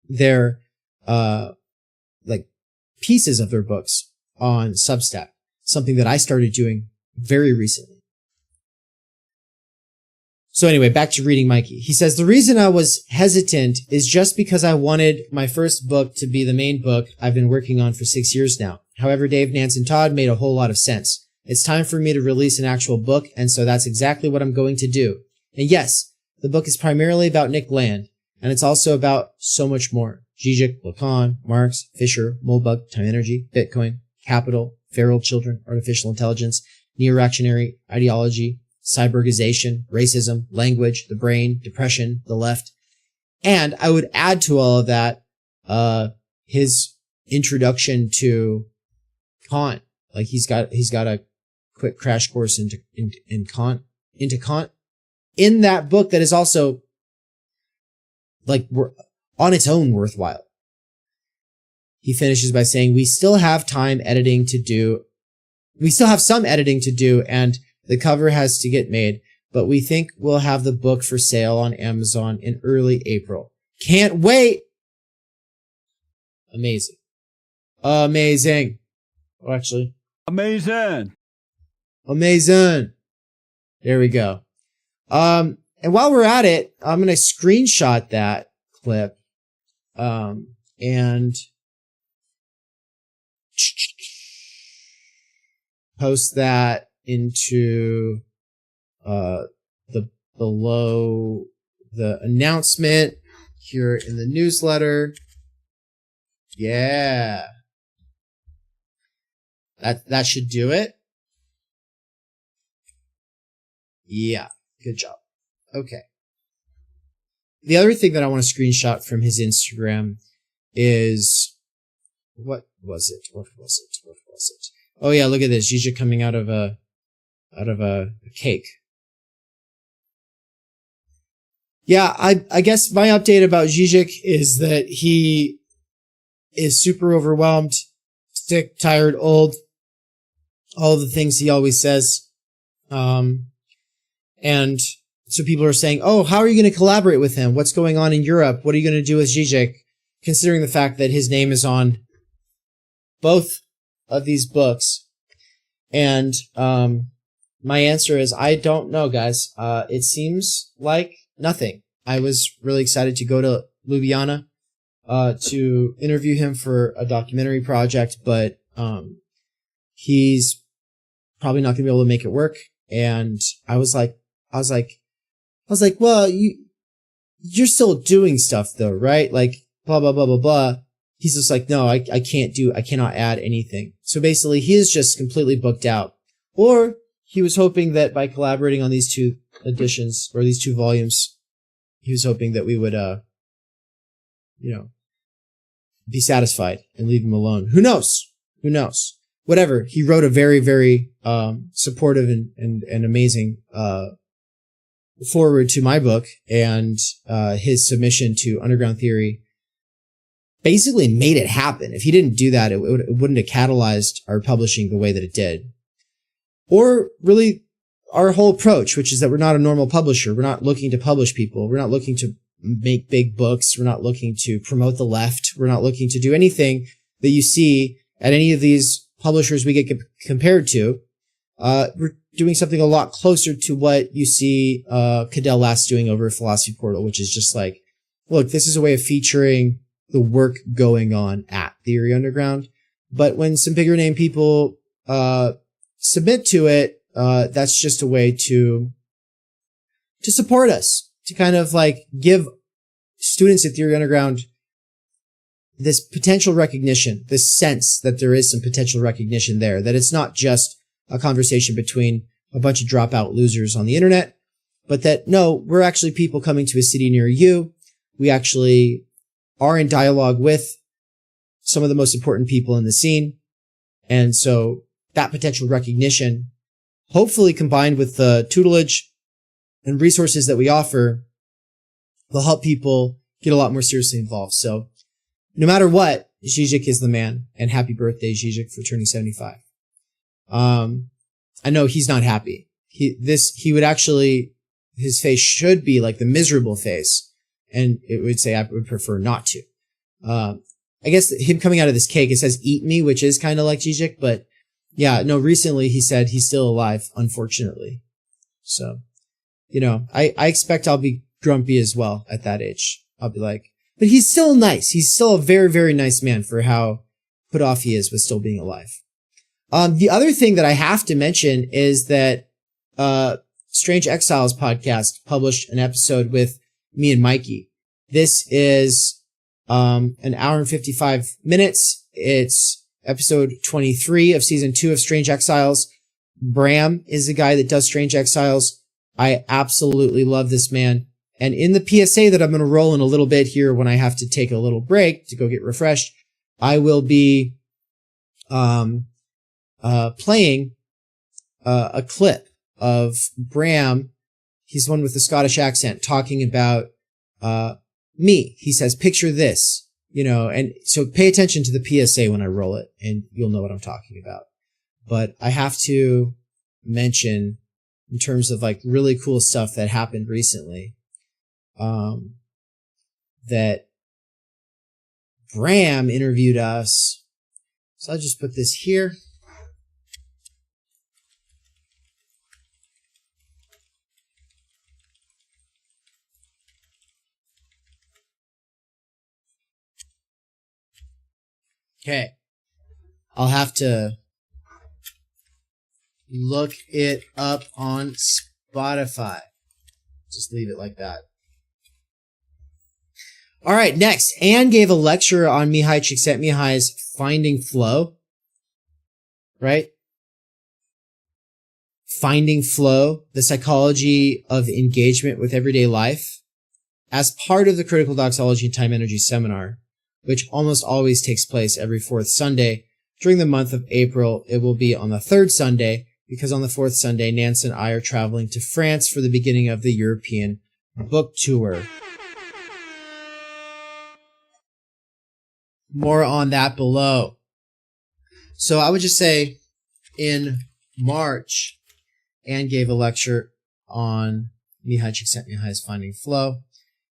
their, like pieces of their books on Substack. Something that I started doing very recently. So anyway, back to reading Mikey. He says, the reason I was hesitant is just because I wanted my first book to be the main book I've been working on for 6 years now. However, Dave, Nance, and Todd made a whole lot of sense. It's time for me to release an actual book, and so that's exactly what I'm going to do. And yes, the book is primarily about Nick Land, and it's also about so much more. Zizek, Lacan, Marx, Fisher, Moldbug, Time Energy, Bitcoin, Capital, Feral Children, Artificial Intelligence, Neo-reactionary ideology, cyborgization, racism, language, the brain, depression, the left. And I would add to all of that, his introduction to Kant. Like he's got a quick crash course into Kant, in that book that is also like on its own worthwhile. He finishes by saying, we still have some editing to do, and the cover has to get made, but we think we'll have the book for sale on Amazon in early April. Can't wait! Amazing. Amazing. Oh, actually. Amazing. Amazing. There we go. And while we're at it, I'm going to screenshot that clip, and post that into below the announcement here in the newsletter. Yeah. That should do it. Yeah. Good job. Okay. The other thing that I want to screenshot from his Instagram is, what was it? Oh yeah, look at this. Zizek coming out of a cake. Yeah, I guess my update about Zizek is that he is super overwhelmed, sick, tired, old, all the things he always says. And so people are saying, oh, how are you going to collaborate with him? What's going on in Europe? What are you going to do with Zizek? Considering the fact that his name is on both of these books. And my answer is, I don't know, guys. It seems like nothing. I was really excited to go to Ljubljana to interview him for a documentary project, but he's probably not going to be able to make it work. And I was like, well, you're still doing stuff though, right? Like, blah, blah, blah, blah, blah. He's just like, no, I cannot add anything. So basically he is just completely booked out. Or he was hoping that by collaborating on these two editions or these two volumes, he was hoping that we would, be satisfied and leave him alone. Who knows? Whatever. He wrote a very, very, supportive and amazing, forward to my book, and, his submission to Underground Theory basically made it happen. If he didn't do that, it wouldn't have catalyzed our publishing the way that it did. Or really our whole approach, which is that we're not a normal publisher. We're not looking to publish people. We're not looking to make big books. We're not looking to promote the left. We're not looking to do anything that you see at any of these publishers we get compared to. We're doing something a lot closer to what you see Cadell Last doing over at Philosophy Portal, which is just like, look, this is a way of featuring the work going on at Theory Underground. But when some bigger name people submit to it, that's just a way to support us, to kind of like give students at Theory Underground this potential recognition, this sense that there is some potential recognition there, that it's not just a conversation between a bunch of dropout losers on the internet, but that no, we're actually people coming to a city near you. We actually are in dialogue with some of the most important people in the scene. And so that potential recognition, hopefully combined with the tutelage and resources that we offer, will help people get a lot more seriously involved. So no matter what, Zizek is the man, and happy birthday, Zizek, for turning 75. I know he's not happy. He would actually, his face should be like the miserable face, and it would say, I would prefer not to. I guess him coming out of this cake, it says eat me, which is kind of like Zizek, but yeah, no, recently he said he's still alive, unfortunately. So, I expect I'll be grumpy as well at that age. I'll be like, but he's still nice. He's still a very, very nice man for how put off he is with still being alive. The other thing that I have to mention is that, Strange Exiles podcast published an episode with me and Mikey. This is, an hour and 55 minutes. It's episode 23 of season 2 of Strange Exiles. Bram is the guy that does Strange Exiles. I absolutely love this man. And in the PSA that I'm going to roll in a little bit here when I have to take a little break to go get refreshed, I will be, playing, a clip of Bram. He's the one with the Scottish accent talking about, me. He says, picture this, and so pay attention to the PSA when I roll it and you'll know what I'm talking about. But I have to mention, in terms of like really cool stuff that happened recently, that Bram interviewed us. So I'll just put this here. Okay. I'll have to look it up on Spotify. Just leave it like that. All right, next. Anne gave a lecture on Mihai Csikszentmihalyi's Finding Flow. Right? Finding Flow, the psychology of engagement with everyday life, as part of the Critical Doxology and Time Energy seminar, which almost always takes place every fourth Sunday. During the month of April, it will be on the third Sunday, because on the fourth Sunday, Nance and I are traveling to France for the beginning of the European book tour. More on that below. So I would just say in March, Anne gave a lecture on Mihai Csikszentmihalyi's Finding Flow.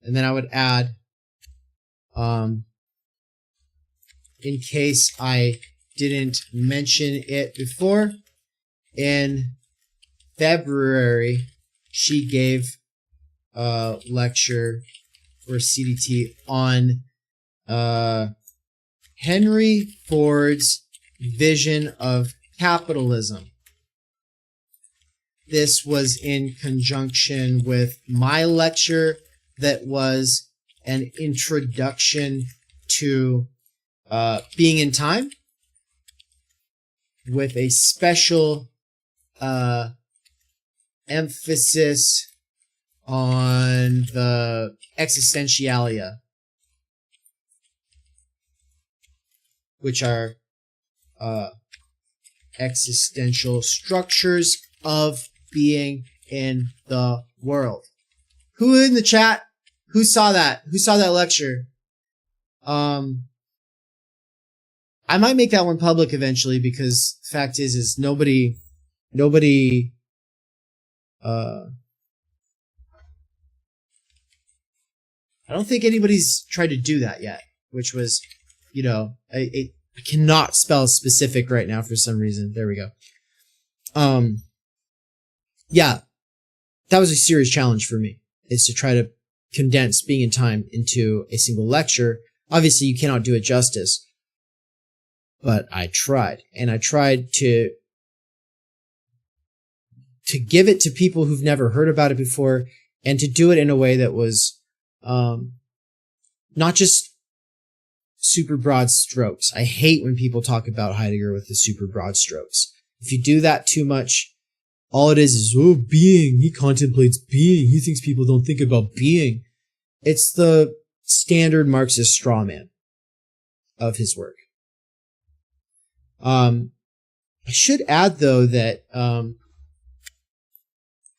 And then I would add, in case I didn't mention it before, in February, she gave a lecture for CDT on Henry Ford's vision of capitalism. This was in conjunction with my lecture that was an introduction to being in time, with a special emphasis on the existentialia, which are existential structures of being in the world. Who in the chat? Who saw that? Who saw that lecture? I might make that one public eventually, because the fact is nobody, I don't think anybody's tried to do that yet, which was, I cannot spell specific right now for some reason. There we go. Yeah, that was a serious challenge for me, is to try to condense being in time into a single lecture. Obviously, you cannot do it justice, but I tried, and I tried to give it to people who've never heard about it before, and to do it in a way that was not just super broad strokes. I hate when people talk about Heidegger with the super broad strokes. If you do that too much, all it is, being. He contemplates being. He thinks people don't think about being. It's the standard Marxist straw man of his work. I should add, though, that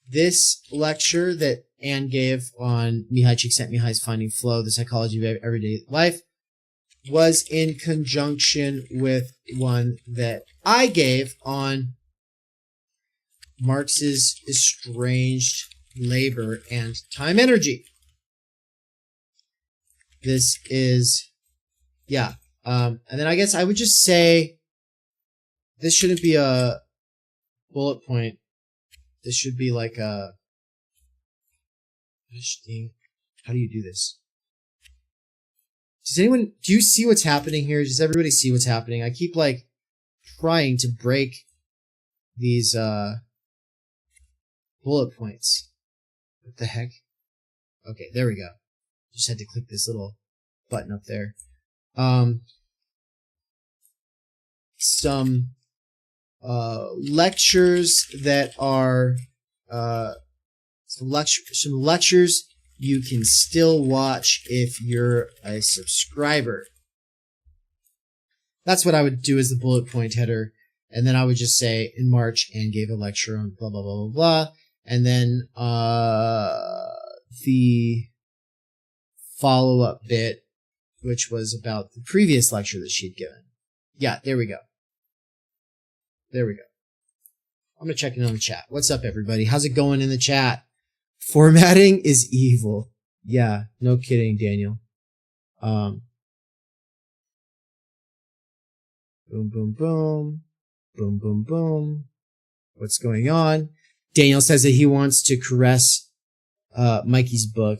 this lecture that Anne gave on Mihai Csikszentmihalyi's Finding Flow, The Psychology of Everyday Life, was in conjunction with one that I gave on Marx's estranged labor and time energy. This is, and then I guess I would just say this shouldn't be a bullet point. This should be like a, how do you do this? Do you see what's happening here? Does everybody see what's happening? I keep trying to break these bullet points. What the heck? Okay, there we go. Just had to click this little button up there. Some lectures that are some lectures you can still watch if you're a subscriber. That's what I would do as the bullet point header, and then I would just say in March Anne gave a lecture on blah blah blah blah blah, and then the follow-up bit, which was about the previous lecture that she'd given. Yeah, there we go. There we go. I'm going to check in on the chat. What's up, everybody? How's it going in the chat? Formatting is evil. Yeah, no kidding, Daniel. Boom, boom, boom. Boom, boom, boom. What's going on? Daniel says that he wants to caress Mikey's book.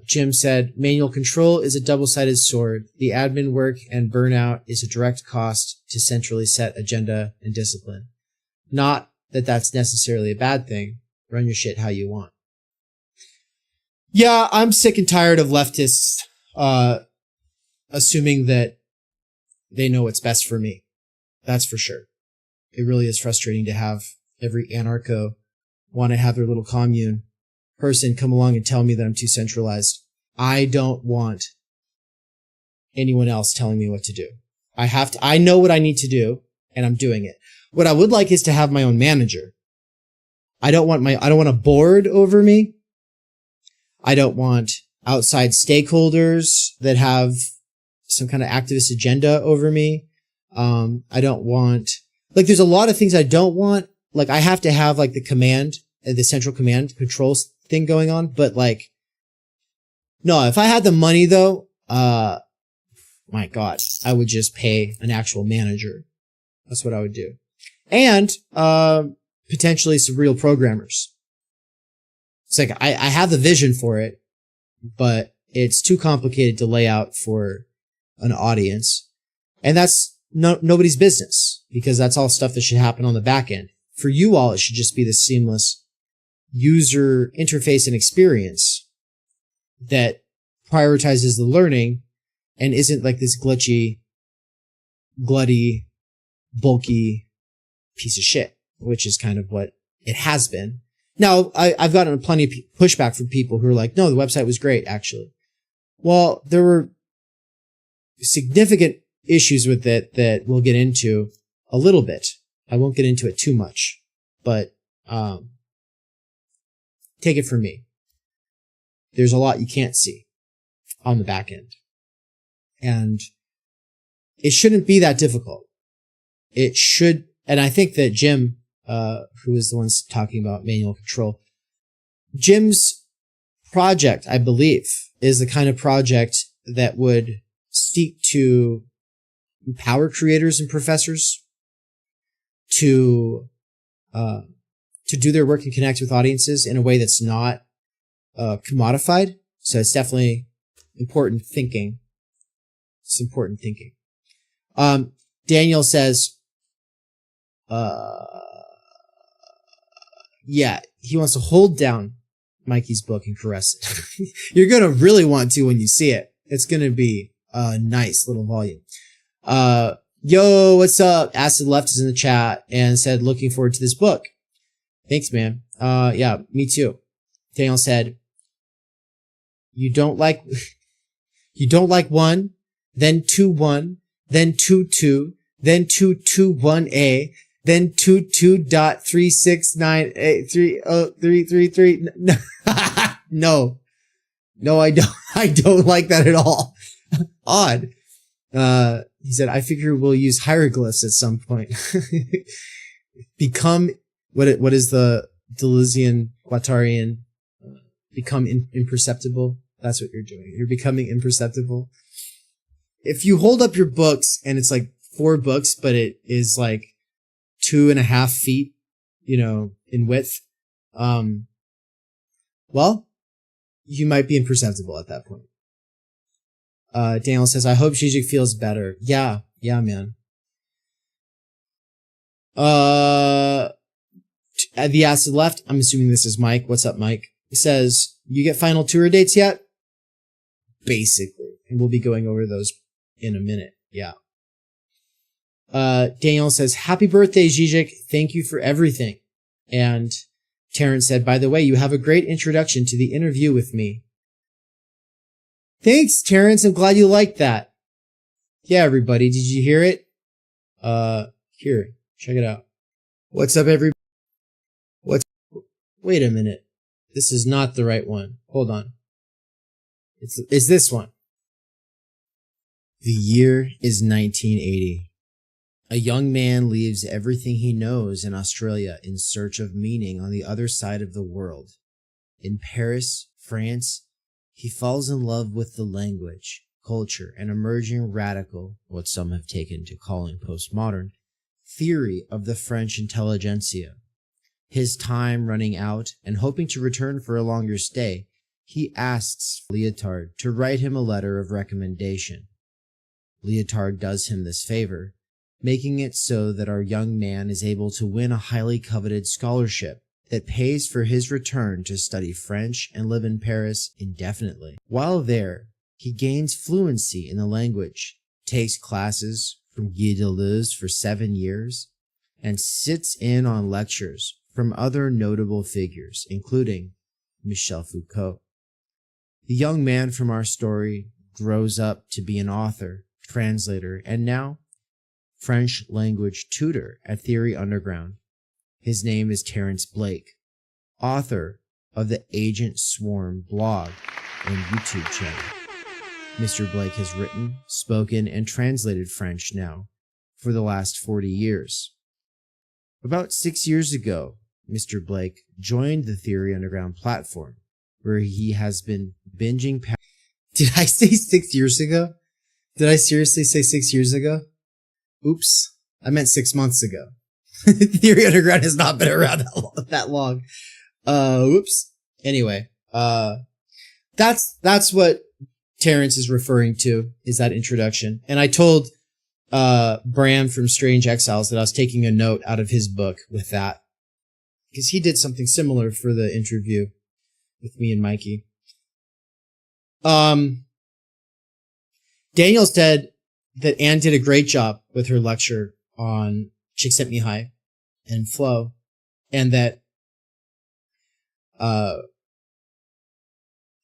Jim said, manual control is a double-sided sword. The admin work and burnout is a direct cost to centrally set agenda and discipline. Not that that's necessarily a bad thing. Run your shit how you want. Yeah, I'm sick and tired of leftists assuming that they know what's best for me. That's for sure. It really is frustrating to have every anarcho want to have their little commune person come along and tell me that I'm too centralized. I don't want anyone else telling me what to do. I know what I need to do, and I'm doing it. What I would like is to have my own manager. I don't want a board over me. I don't want outside stakeholders that have some kind of activist agenda over me. I don't want, there's a lot of things I don't want, like I have to have like the central command control thing going on. But like, no, if I had the money though, my God, I would just pay an actual manager. That's what I would do. And, potentially some real programmers. It's like, I have the vision for it, but it's too complicated to lay out for an audience. And that's nobody's business, because that's all stuff that should happen on the back end. For you all, it should just be the seamless user interface and experience that prioritizes the learning and isn't like this glitchy, glutty, bulky piece of shit, which is kind of what it has been. Now, I've gotten plenty of pushback from people who are like, no, the website was great, actually. Well, there were significant issues with it that we'll get into a little bit. I won't get into it too much, but take it from me. There's a lot you can't see on the back end. And it shouldn't be that difficult. It should, and I think that Jim, who is the one talking about manual control, Jim's project, I believe, is the kind of project that would seek to empower creators and professors to do their work and connect with audiences in a way that's not commodified. So it's definitely important thinking. It's important thinking. Daniel says, yeah, he wants to hold down Mikey's book and caress it. You're going to really want to when you see it. It's going to be a nice little volume. Yo, what's up? Acid Left is in the chat and said, looking forward to this book. Thanks, man. Yeah, me too. Daniel said, you don't like one, then 2.1, then 2.2, then 2.2.1a, then 2.2.369830333. No, I don't. I don't like that at all. Odd. He said, I figure we'll use hieroglyphs at some point. Become what is the Deleuzian Guattarian? Become imperceptible. That's what you're doing. You're becoming imperceptible. If you hold up your books and it's like 4 books, but it is like 2.5 feet, in width, well, you might be imperceptible at that point. Daniel says, I hope Zizek feels better. Yeah, man. The Acid Left, I'm assuming this is Mike. What's up, Mike? He says, you get final tour dates yet? Basically. And we'll be going over those in a minute. Yeah. Daniel says, happy birthday, Zizek. Thank you for everything. And Terrence said, by the way, you have a great introduction to the interview with me. Thanks, Terrence. I'm glad you liked that. Yeah, everybody. Did you hear it? Here, check it out. What's up, everybody? Wait a minute. This is not the right one. Hold on. It's this one. The year is 1980. A young man leaves everything he knows in Australia in search of meaning on the other side of the world. In Paris, France, he falls in love with the language, culture, and emerging radical, what some have taken to calling postmodern, theory of the French intelligentsia. His time running out and hoping to return for a longer stay, he asks Lyotard to write him a letter of recommendation. Lyotard does him this favor, making it so that our young man is able to win a highly coveted scholarship that pays for his return to study French and live in Paris indefinitely. While there, he gains fluency in the language, takes classes from Guy Deleuze for 7 years, and sits in on lectures from other notable figures, including Michel Foucault. The young man from our story grows up to be an author, translator, and now French language tutor at Theory Underground. His name is Terrence Blake, author of the Agent Swarm blog and YouTube channel. Mr. Blake has written, spoken, and translated French now for the last 40 years. About 6 years ago, Mr. Blake joined the Theory Underground platform, where he has been binging past... Did I say 6 years ago? Did I seriously say 6 years ago? Oops. I meant 6 months ago. Theory Underground has not been around that long. Oops. Anyway, that's what Terrence is referring to, is that introduction. And I told Bram from Strange Exiles that I was taking a note out of his book with that, because he did something similar for the interview with me and Mikey. Daniel said that Anne did a great job with her lecture on Csikszentmihalyi and flow, and that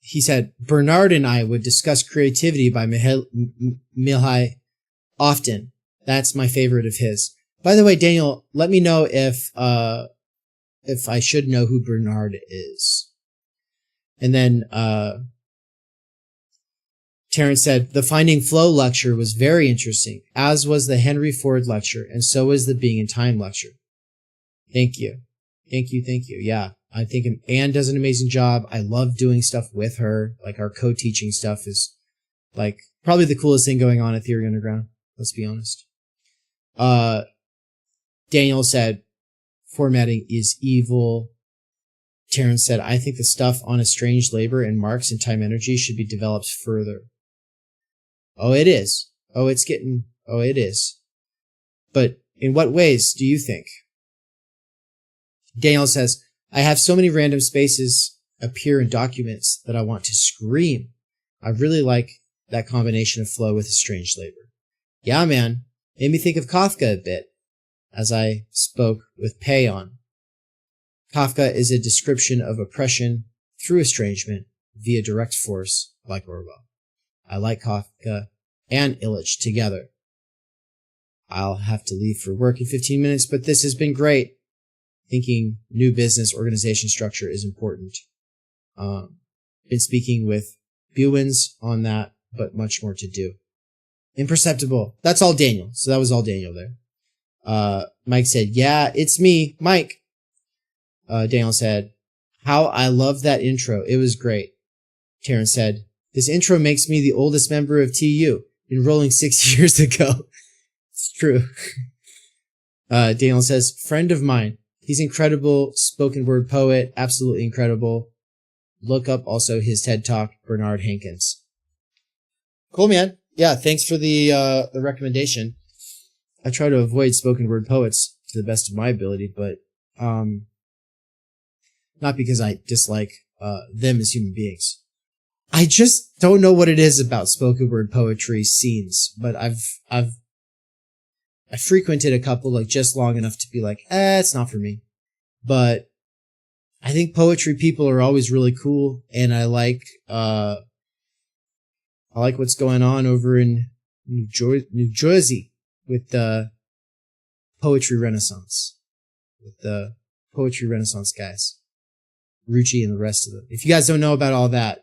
he said Bernard and I would discuss Creativity by Mihaly often. That's my favorite of his. By the way, Daniel, let me know if I should know who Bernard is. And then Terrence said, the Finding Flow lecture was very interesting, as was the Henry Ford lecture, and so was the Being in Time lecture. Thank you. Thank you. Yeah, I think Anne does an amazing job. I love doing stuff with her. Like, our co-teaching stuff is, like, probably the coolest thing going on at Theory Underground. Let's be honest. Daniel said, formatting is evil. Terrence said, I think the stuff on Estranged Labor and Marx and Time Energy should be developed further. Oh, it is. It is. But in what ways do you think? Daniel says, I have so many random spaces appear in documents that I want to scream. I really like that combination of flow with Estranged Labor. Yeah, man. Made me think of Kafka a bit, as I spoke with Pei on. Kafka is a description of oppression through estrangement via direct force, like Orwell. I like Kafka and Illich together. I'll have to leave for work in 15 minutes, but this has been great. Thinking new business organization structure is important. Been speaking with Buwens on that, but much more to do. Imperceptible. That's all Daniel. So that was all Daniel there. Mike said, yeah, it's me, Mike. Daniel said, how I love that intro. It was great. Terrence said, this intro makes me the oldest member of TU, enrolling 6 years ago. It's true. Daniel says, friend of mine. He's incredible spoken word poet. Absolutely incredible. Look up also his TED Talk, Bernard Hankins. Cool, man. Yeah, thanks for the recommendation. I try to avoid spoken word poets to the best of my ability, but not because I dislike them as human beings. I just don't know what it is about spoken word poetry scenes, but I frequented a couple like just long enough to be like, it's not for me. But I think poetry people are always really cool, and I like what's going on over in New Jersey with the Poetry Renaissance, with the Poetry Renaissance guys, Rucci and the rest of them. If you guys don't know about all that,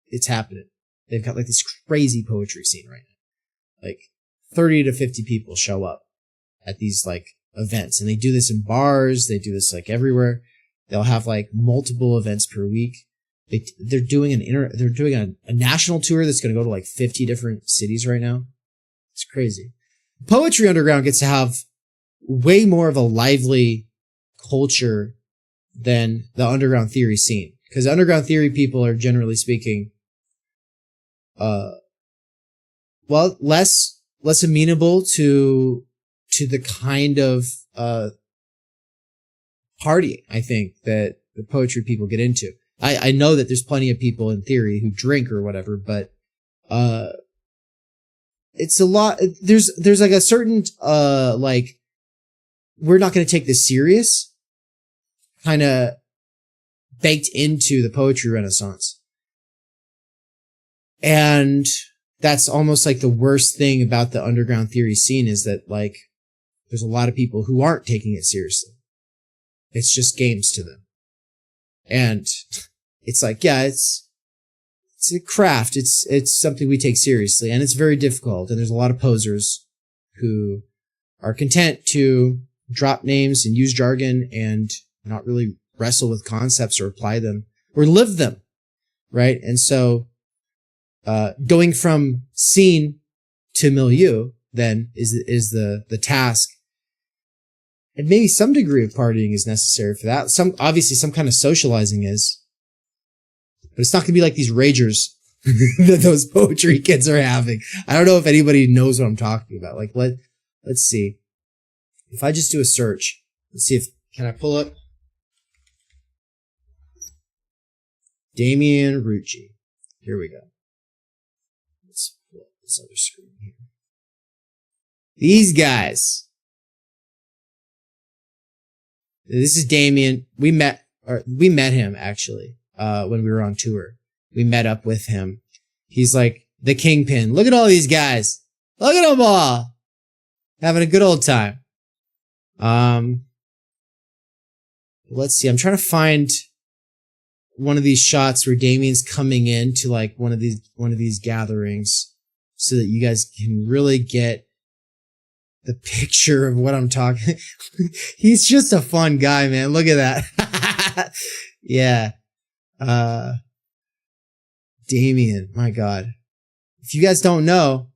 it's happening. They've got like this crazy poetry scene right now. Like 30 to 50 people show up at these like events, and they do this in bars. They do this like everywhere. They'll have like multiple events per week. They're doing a national tour that's going to go to like 50 different cities right now. It's crazy. Poetry Underground gets to have way more of a lively culture than the underground theory scene, because underground theory people are generally speaking, less amenable to the kind of partying, I think, that the poetry people get into. I know that there's plenty of people in theory who drink or whatever, but it's a lot. There's like a certain like, we're not going to take this serious kind of baked into the Poetry Renaissance. And that's almost like the worst thing about the underground theory scene, is that like there's a lot of people who aren't taking it seriously. It's just games to them. And it's like, yeah, it's a craft. It's something we take seriously, and it's very difficult. And there's a lot of posers who are content to drop names and use jargon and not really wrestle with concepts or apply them or live them, right? And so going from scene to milieu then is the task. And maybe some degree of partying is necessary for that. Obviously some kind of socializing is. But it's not going to be like these ragers that those poetry kids are having. I don't know if anybody knows what I'm talking about. Like, let's see. If I just do a search, let's see can I pull up Damien Rucci. Here we go. Let's pull up this other screen here. These guys. This is Damien. We met him actually, when we were on tour. We met up with him. He's like the kingpin. Look at all these guys. Look at them all. Having a good old time. Let's see. I'm trying to find one of these shots where Damien's coming into like one of these gatherings so that you guys can really get the picture of what I'm talking. He's just a fun guy, man. Look at that. Yeah. Damien, my God. If you guys don't know,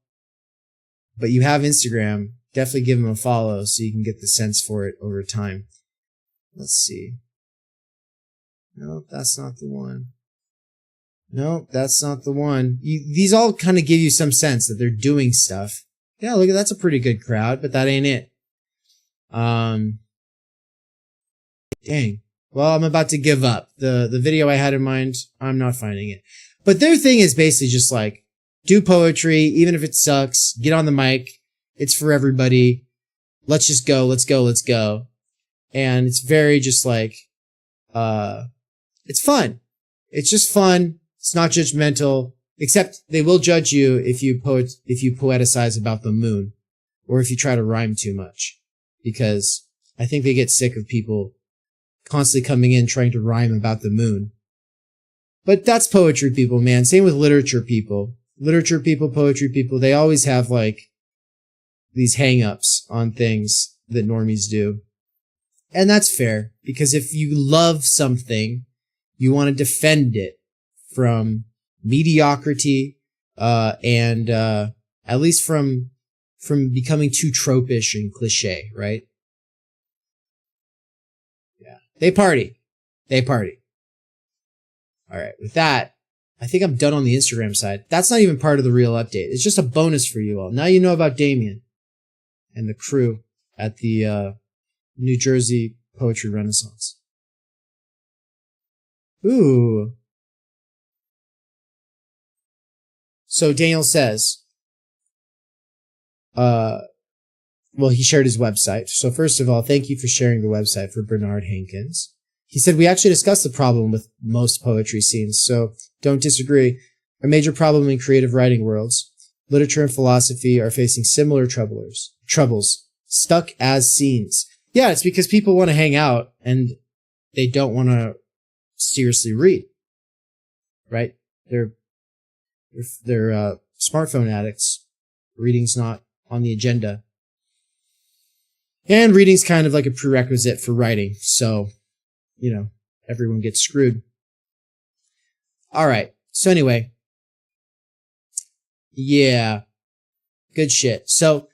but you have Instagram, definitely give him a follow so you can get the sense for it over time. Let's see. Nope, that's not the one. Nope, that's not the one. These all kind of give you some sense that they're doing stuff. Yeah, look, that's a pretty good crowd, but that ain't it. Dang. Well, I'm about to give up. The video I had in mind, I'm not finding it. But their thing is basically just like, do poetry, even if it sucks, get on the mic. It's for everybody. Let's just go. Let's go. Let's go. And it's very just like, it's fun. It's just fun. It's not judgmental, except they will judge you if you poeticize about the moon or if you try to rhyme too much, because I think they get sick of people constantly coming in trying to rhyme about the moon. But that's poetry people, man. Same with literature people. Literature people, poetry people, they always have like these hang-ups on things that normies do. And that's fair, because if you love something, you want to defend it from mediocrity, and at least from becoming too tropish and cliche, right? Yeah. They party. All right. With that, I think I'm done on the Instagram side. That's not even part of the real update. It's just a bonus for you all. Now you know about Damien and the crew at the New Jersey Poetry Renaissance. Ooh. So Daniel says, well, he shared his website. So first of all, thank you for sharing the website for Bernard Hankins. He said, we actually discussed the problem with most poetry scenes, so don't disagree. A major problem in creative writing worlds, literature and philosophy are facing similar troubles, stuck as scenes. Yeah, it's because people want to hang out and they don't want to seriously read, right? They're smartphone addicts. Reading's not on the agenda. And reading's kind of like a prerequisite for writing, so you know, everyone gets screwed. All right. So anyway, yeah, good shit. So,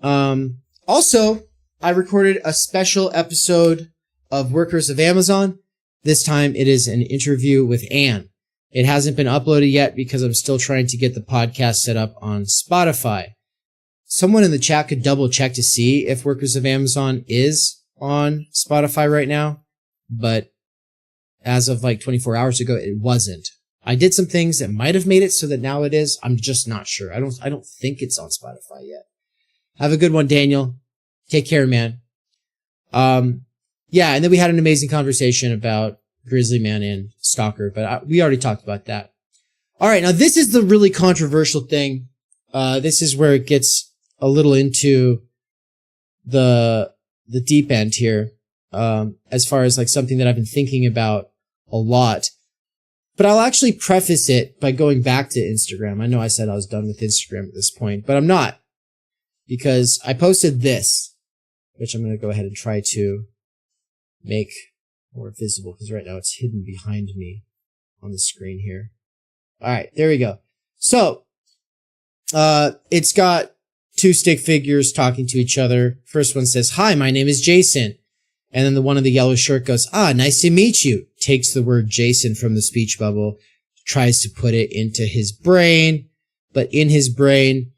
also I recorded a special episode of Workers of Amazon. This time it is an interview with Anne. It hasn't been uploaded yet because I'm still trying to get the podcast set up on Spotify. Someone in the chat could double check to see if Workers of Amazon is on Spotify right now. But as of like 24 hours ago, it wasn't. I did some things that might have made it so that now it is. I'm just not sure. I don't think it's on Spotify yet. Have a good one, Daniel. Take care, man. Yeah. And then we had an amazing conversation about Grizzly Man and Stalker, but we already talked about that. All right. Now this is the really controversial thing. This is where it gets a little into the deep end here. As far as like something that I've been thinking about a lot, but I'll actually preface it by going back to Instagram. I know I said I was done with Instagram at this point, but I'm not, because I posted this. which I'm going to go ahead and try to make more visible because right now it's hidden behind me on the screen here. All right, there we go. So, it's got two stick figures talking to each other. First one says, "Hi, my name is Jason." And then the one in the yellow shirt goes, "Ah, nice to meet you." Takes the word Jason from the speech bubble, tries to put it into his brain. But in his brain,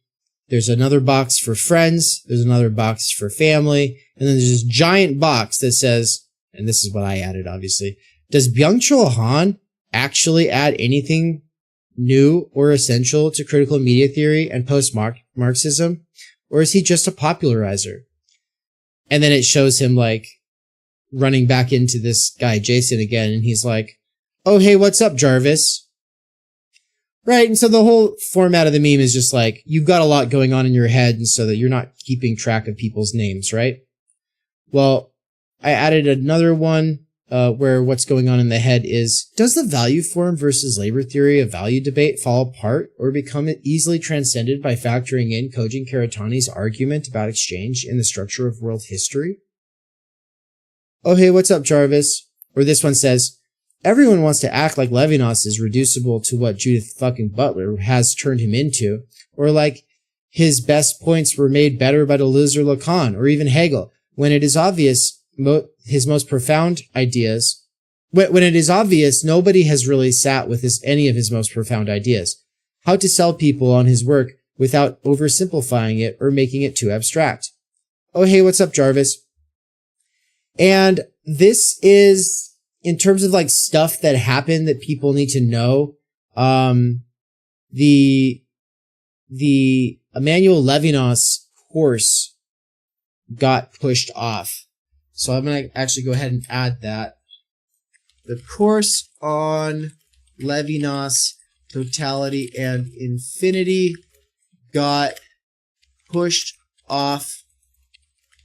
there's another box for friends. There's another box for family. And then there's this giant box that says, and this is what I added, obviously, "Does Byung-Chul Han actually add anything new or essential to critical media theory and post-Marxism? Or is he just a popularizer?" And then it shows him like running back into this guy, Jason, again. And he's like, "Oh, hey, what's up, Jarvis?" Right. And so the whole format of the meme is just like, you've got a lot going on in your head. And so that you're not keeping track of people's names, right? Well, I added another one where what's going on in the head is, does the value form versus labor theory of value debate fall apart or become easily transcended by factoring in Kojin Karatani's argument about exchange in the structure of world history? "Oh, hey, what's up, Jarvis?" Or this one says, "Everyone wants to act like Levinas is reducible to what Judith fucking Butler has turned him into, or like his best points were made better by Deleuze or Lacan, or even Hegel, when it is obvious his most profound ideas, when it is obvious nobody has really sat with any of his most profound ideas. How to sell people on his work without oversimplifying it or making it too abstract. Oh, hey, what's up, Jarvis?" And this is, in terms of like stuff that happened that people need to know, the Emmanuel Levinas course got pushed off. So I'm going to actually go ahead and add that. The course on Levinas, totality, and infinity got pushed off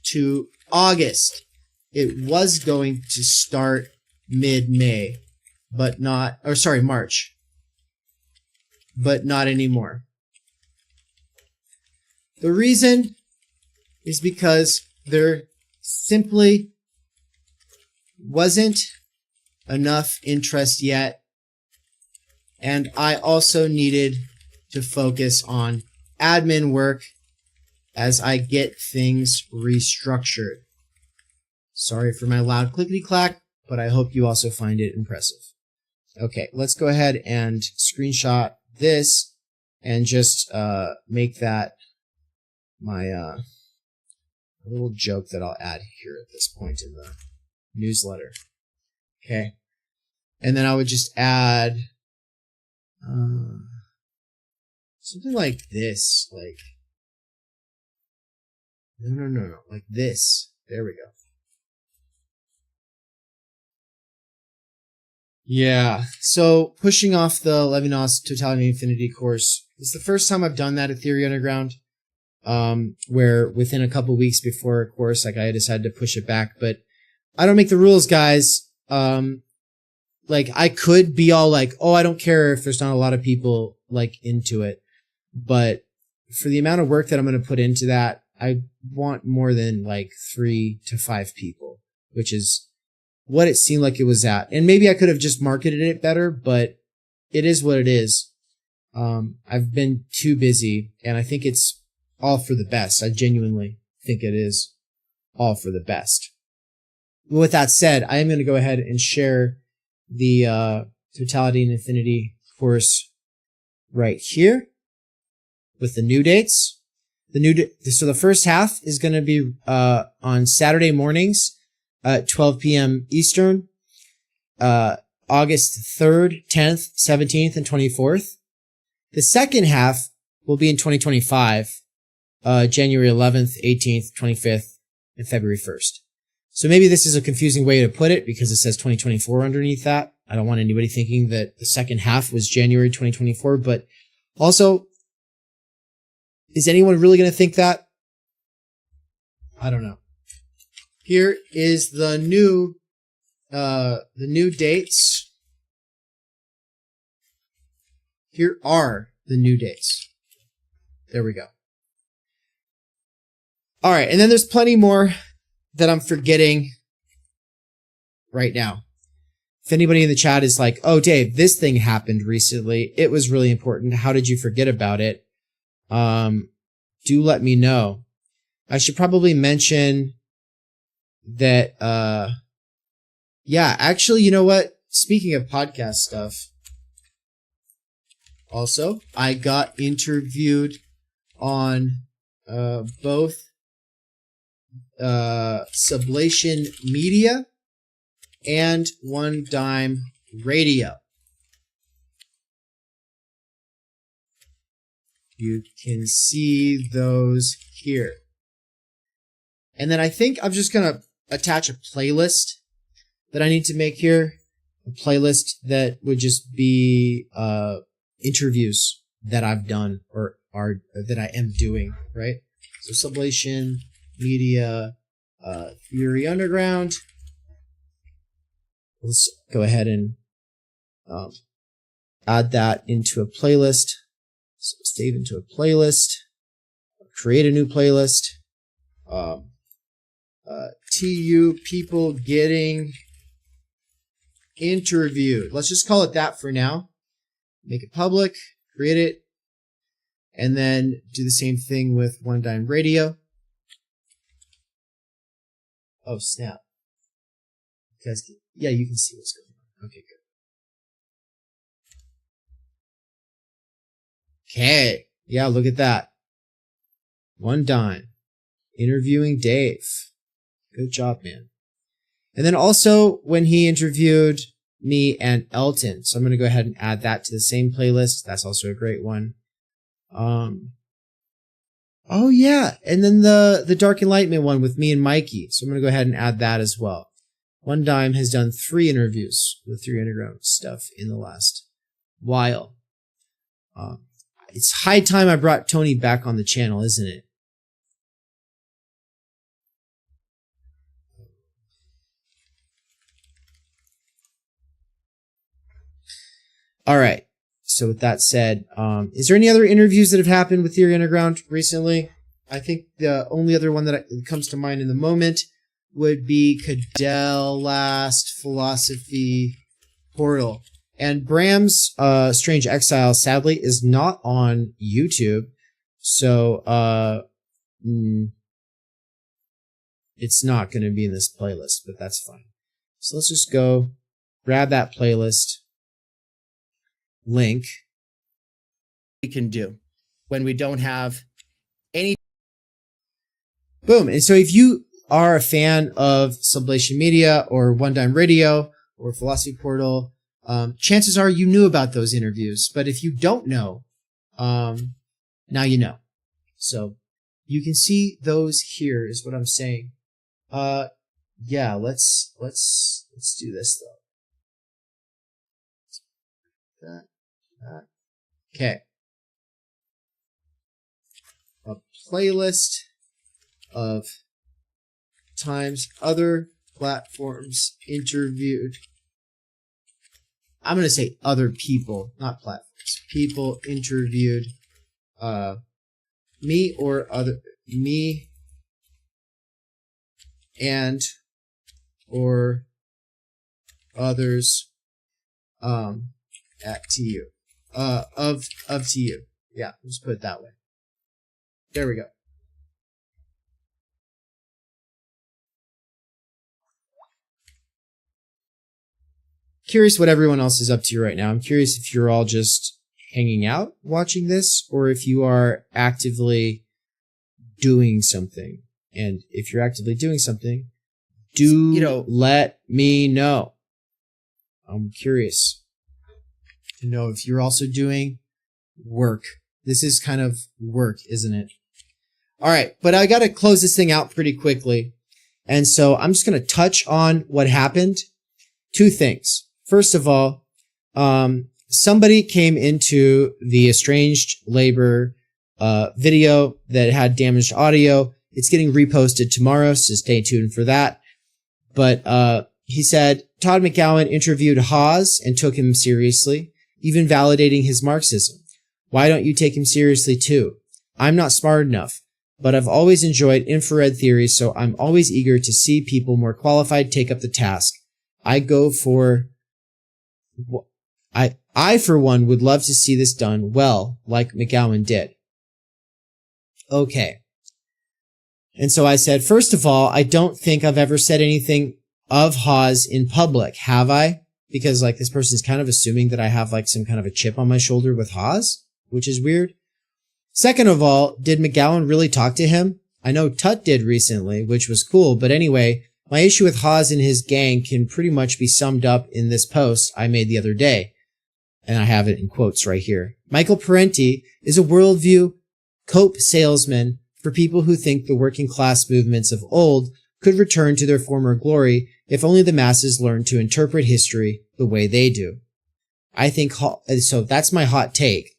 to August. It was going to start mid-May, but not, or sorry, March, but not anymore. The reason is because there simply wasn't enough interest yet, and I also needed to focus on admin work as I get things restructured. Sorry for my loud clickety-clack, but I hope you also find it impressive. Okay, let's go ahead and screenshot this and just make that my little joke that I'll add here at this point in the newsletter. Okay, and then I would just add something like this, like no, like this. There we go. Yeah, so pushing off the Levinas Totality and Infinity course is the first time I've done that at Theory Underground, where within a couple weeks before a course, like I decided to push it back, but I don't make the rules, guys. Like I could be all like, oh, I don't care if there's not a lot of people like into it, but for the amount of work that I'm going to put into that, I want more than like 3 to 5 people, which is what it seemed like it was at. And maybe I could have just marketed it better, but it is what it is. I've been too busy, and I think it's all for the best. I genuinely think it is all for the best. With that said, I am going to go ahead and share the Totality and Infinity course right here with the new dates. So the first half is going to be on Saturday mornings at 12 p.m. Eastern, August 3rd, 10th, 17th, and 24th. The second half will be in 2025, January 11th, 18th, 25th, and February 1st. So maybe this is a confusing way to put it because it says 2024 underneath that. I don't want anybody thinking that the second half was January 2024, but also, is anyone really going to think that? I don't know. Here is the new dates. Here are the new dates. There we go. All right, and then there's plenty more that I'm forgetting right now? If anybody in the chat is like, oh, Dave, this thing happened recently. It was really important. How did you forget about it? Do let me know. I should probably mention that, yeah, actually, you know what? Speaking of podcast stuff, also, I got interviewed on both Sublation Media and One Dime Radio. You can see those here. And then I think I'm just going to attach a playlist that I need to make here. A playlist that would just be interviews that I've done or that I am doing, right? So Sublation Media, Theory Underground. Let's go ahead and add that into a playlist. So save into a playlist. Create a new playlist. TU people getting interviewed. Let's just call it that for now. Make it public. Create it. And then do the same thing with One Dime Radio. Oh, snap. You guys can, yeah, you can see what's going on. Okay, good. Okay. Yeah, look at that. One Dime. Interviewing Dave. Good job, man. And then also when he interviewed me and Elton. So I'm going to go ahead and add that to the same playlist. That's also a great one. Oh yeah. And then the Dark Enlightenment one with me and Mikey. So I'm going to go ahead and add that as well. One Dime has done 3 interviews with Theory Underground stuff in the last while. It's high time I brought Tony back on the channel, isn't it? All right. So with that said, is there any other interviews that have happened with Theory Underground recently? I think the only other one that comes to mind in the moment would be Cadell Last Philosophy Portal. And Bram's Strange Exile, sadly, is not on YouTube. So it's not going to be in this playlist, but that's fine. So let's just go grab that playlist link. We can do when we don't have any. Boom. And so if you are a fan of Sublation Media or One Dime Radio or Philosophy Portal, chances are you knew about those interviews. But if you don't know, now you know. So you can see those here is what I'm saying. Yeah, let's do this though. Okay. A playlist of times other platforms interviewed. I'm going to say other people, not platforms. People interviewed me and or others at TU. Of TU. Yeah, let's put it that way. There we go. Curious what everyone else is up to right now. I'm curious if you're all just hanging out watching this or if you are actively doing something. And if you're actively doing something, let me know. I'm curious to know if you're also doing work. This is kind of work, isn't it? All right, but I got to close this thing out pretty quickly. And so I'm just going to touch on what happened. 2 things. First of all, somebody came into the Estranged Labor video that had damaged audio. It's getting reposted tomorrow, so stay tuned for that. But he said, Todd McGowan interviewed Haas and took him seriously, even validating his Marxism. Why don't you take him seriously too? I'm not smart enough. but I've always enjoyed infrared theory, so I'm always eager to see people more qualified take up the task. I for one would love to see this done well, like McGowan did. Okay. And so I said, first of all, I don't think I've ever said anything of Hawes in public, have I? Because like this person's kind of assuming that I have like some kind of a chip on my shoulder with Hawes, which is weird. Second of all, did McGowan really talk to him? I know Tut did recently, which was cool, but anyway, my issue with Hawes and his gang can pretty much be summed up in this post I made the other day. And I have it in quotes right here. Michael Parenti is a worldview cope salesman for people who think the working class movements of old could return to their former glory if only the masses learned to interpret history the way they do. I think, so that's my hot take,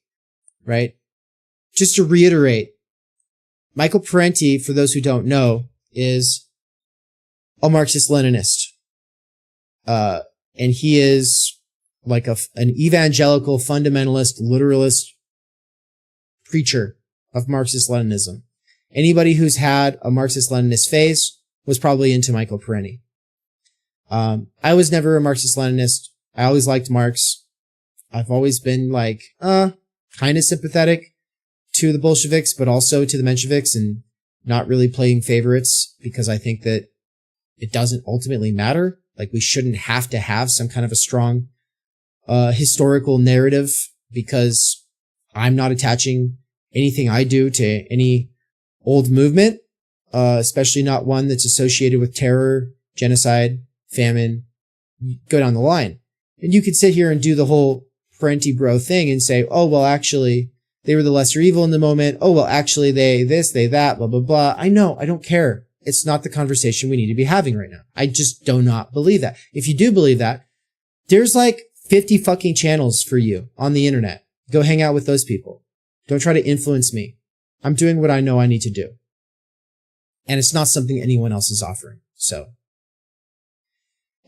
right? Just to reiterate, Michael Parenti, for those who don't know, is a Marxist-Leninist. And he is like an evangelical, fundamentalist, literalist preacher of Marxist-Leninism. Anybody who's had a Marxist-Leninist phase was probably into Michael Parenti. I was never a Marxist-Leninist. I always liked Marx. I've always been like, kind of sympathetic to the Bolsheviks, but also to the Mensheviks, and not really playing favorites because I think that it doesn't ultimately matter. Like, we shouldn't have to have some kind of a strong historical narrative because I'm not attaching anything I do to any old movement, especially not one that's associated with terror, genocide, famine, go down the line. And you could sit here and do the whole Parenti bro thing and say, oh, well, actually, they were the lesser evil in the moment. Oh, well, actually, they this, they that, blah, blah, blah. I know. I don't care. It's not the conversation we need to be having right now. I just do not believe that. If you do believe that, there's like 50 fucking channels for you on the internet. Go hang out with those people. Don't try to influence me. I'm doing what I know I need to do. And it's not something anyone else is offering. So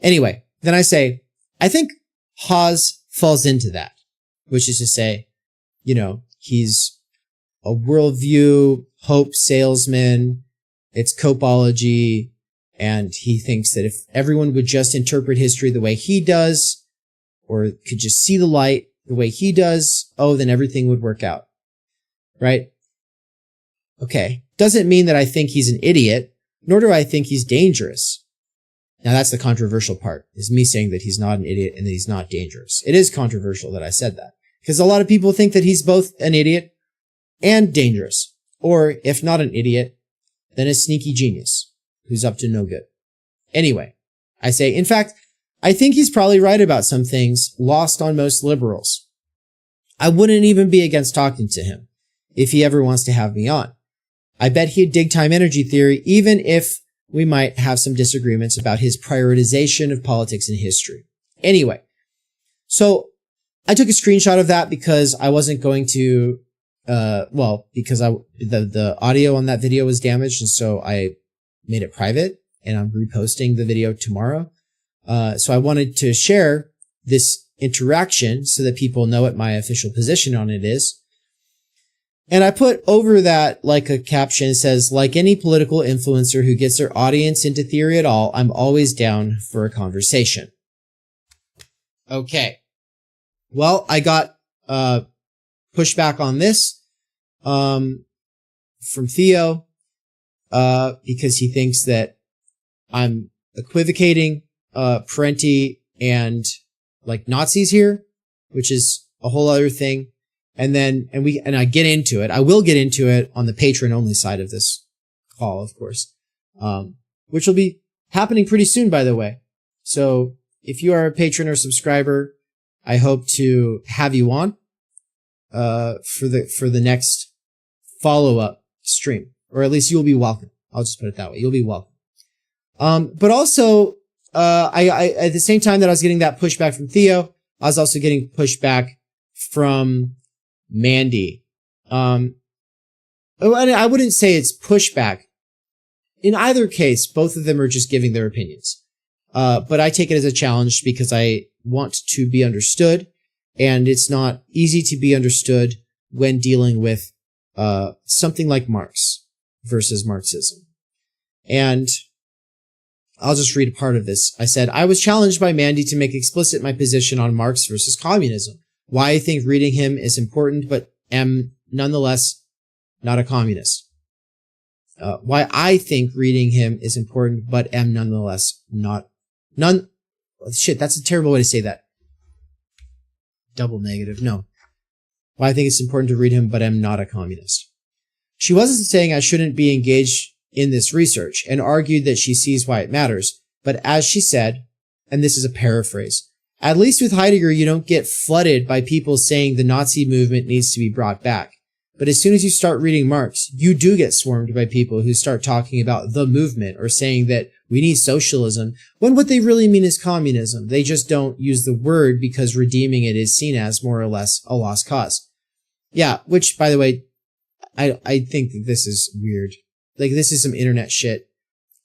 anyway, then I say, I think Hawes falls into that, which is to say, you know, he's a worldview, hope salesman. It's copeology. And he thinks that if everyone would just interpret history the way he does, or could just see the light the way he does, oh, then everything would work out. Right? Okay. Doesn't mean that I think he's an idiot, nor do I think he's dangerous. Now that's the controversial part, is me saying that he's not an idiot and that he's not dangerous. It is controversial that I said that, because a lot of people think that he's both an idiot and dangerous. Or if not an idiot, then a sneaky genius who's up to no good. Anyway, I say, in fact, I think he's probably right about some things lost on most liberals. I wouldn't even be against talking to him if he ever wants to have me on. I bet he'd dig time energy theory, even if we might have some disagreements about his prioritization of politics and history. Anyway, so I took a screenshot of that because I wasn't going to, because the audio on that video was damaged, and so I made it private, and I'm reposting the video tomorrow. So I wanted to share this interaction so that people know what my official position on it is. And I put over that like a caption that says, like any political influencer who gets their audience into theory at all, I'm always down for a conversation. Okay. Well, I got pushback on this from Theo because he thinks that I'm equivocating Parenti and like Nazis here, which is a whole other thing. And I get into it. I will get into it on the patron only side of this call, of course, which will be happening pretty soon, by the way. So if you are a patron or subscriber, I hope to have you on, for the next follow-up stream, or at least you'll be welcome. I'll just put it that way. You'll be welcome. But also, I at the same time that I was getting that pushback from Theo, I was also getting pushback from Mandy. And I wouldn't say it's pushback. In either case, both of them are just giving their opinions. But I take it as a challenge because I want to be understood, and it's not easy to be understood when dealing with something like Marx. versus Marxism. And I'll just read a part of this. I said, I was challenged by Mandy to make explicit my position on Marx versus communism, why I think reading him is important, but am nonetheless not a communist. Why I think reading him is important, but am nonetheless shit, that's a terrible way to say that. Double negative. No. Why I think it's important to read him, but am not a communist. She wasn't saying I shouldn't be engaged in this research and argued that she sees why it matters. But as she said, and this is a paraphrase, at least with Heidegger, you don't get flooded by people saying the Nazi movement needs to be brought back. But as soon as you start reading Marx, you do get swarmed by people who start talking about the movement or saying that we need socialism, when what they really mean is communism. They just don't use the word because redeeming it is seen as more or less a lost cause. Yeah, which, by the way, I think that this is weird. Like, this is some internet shit.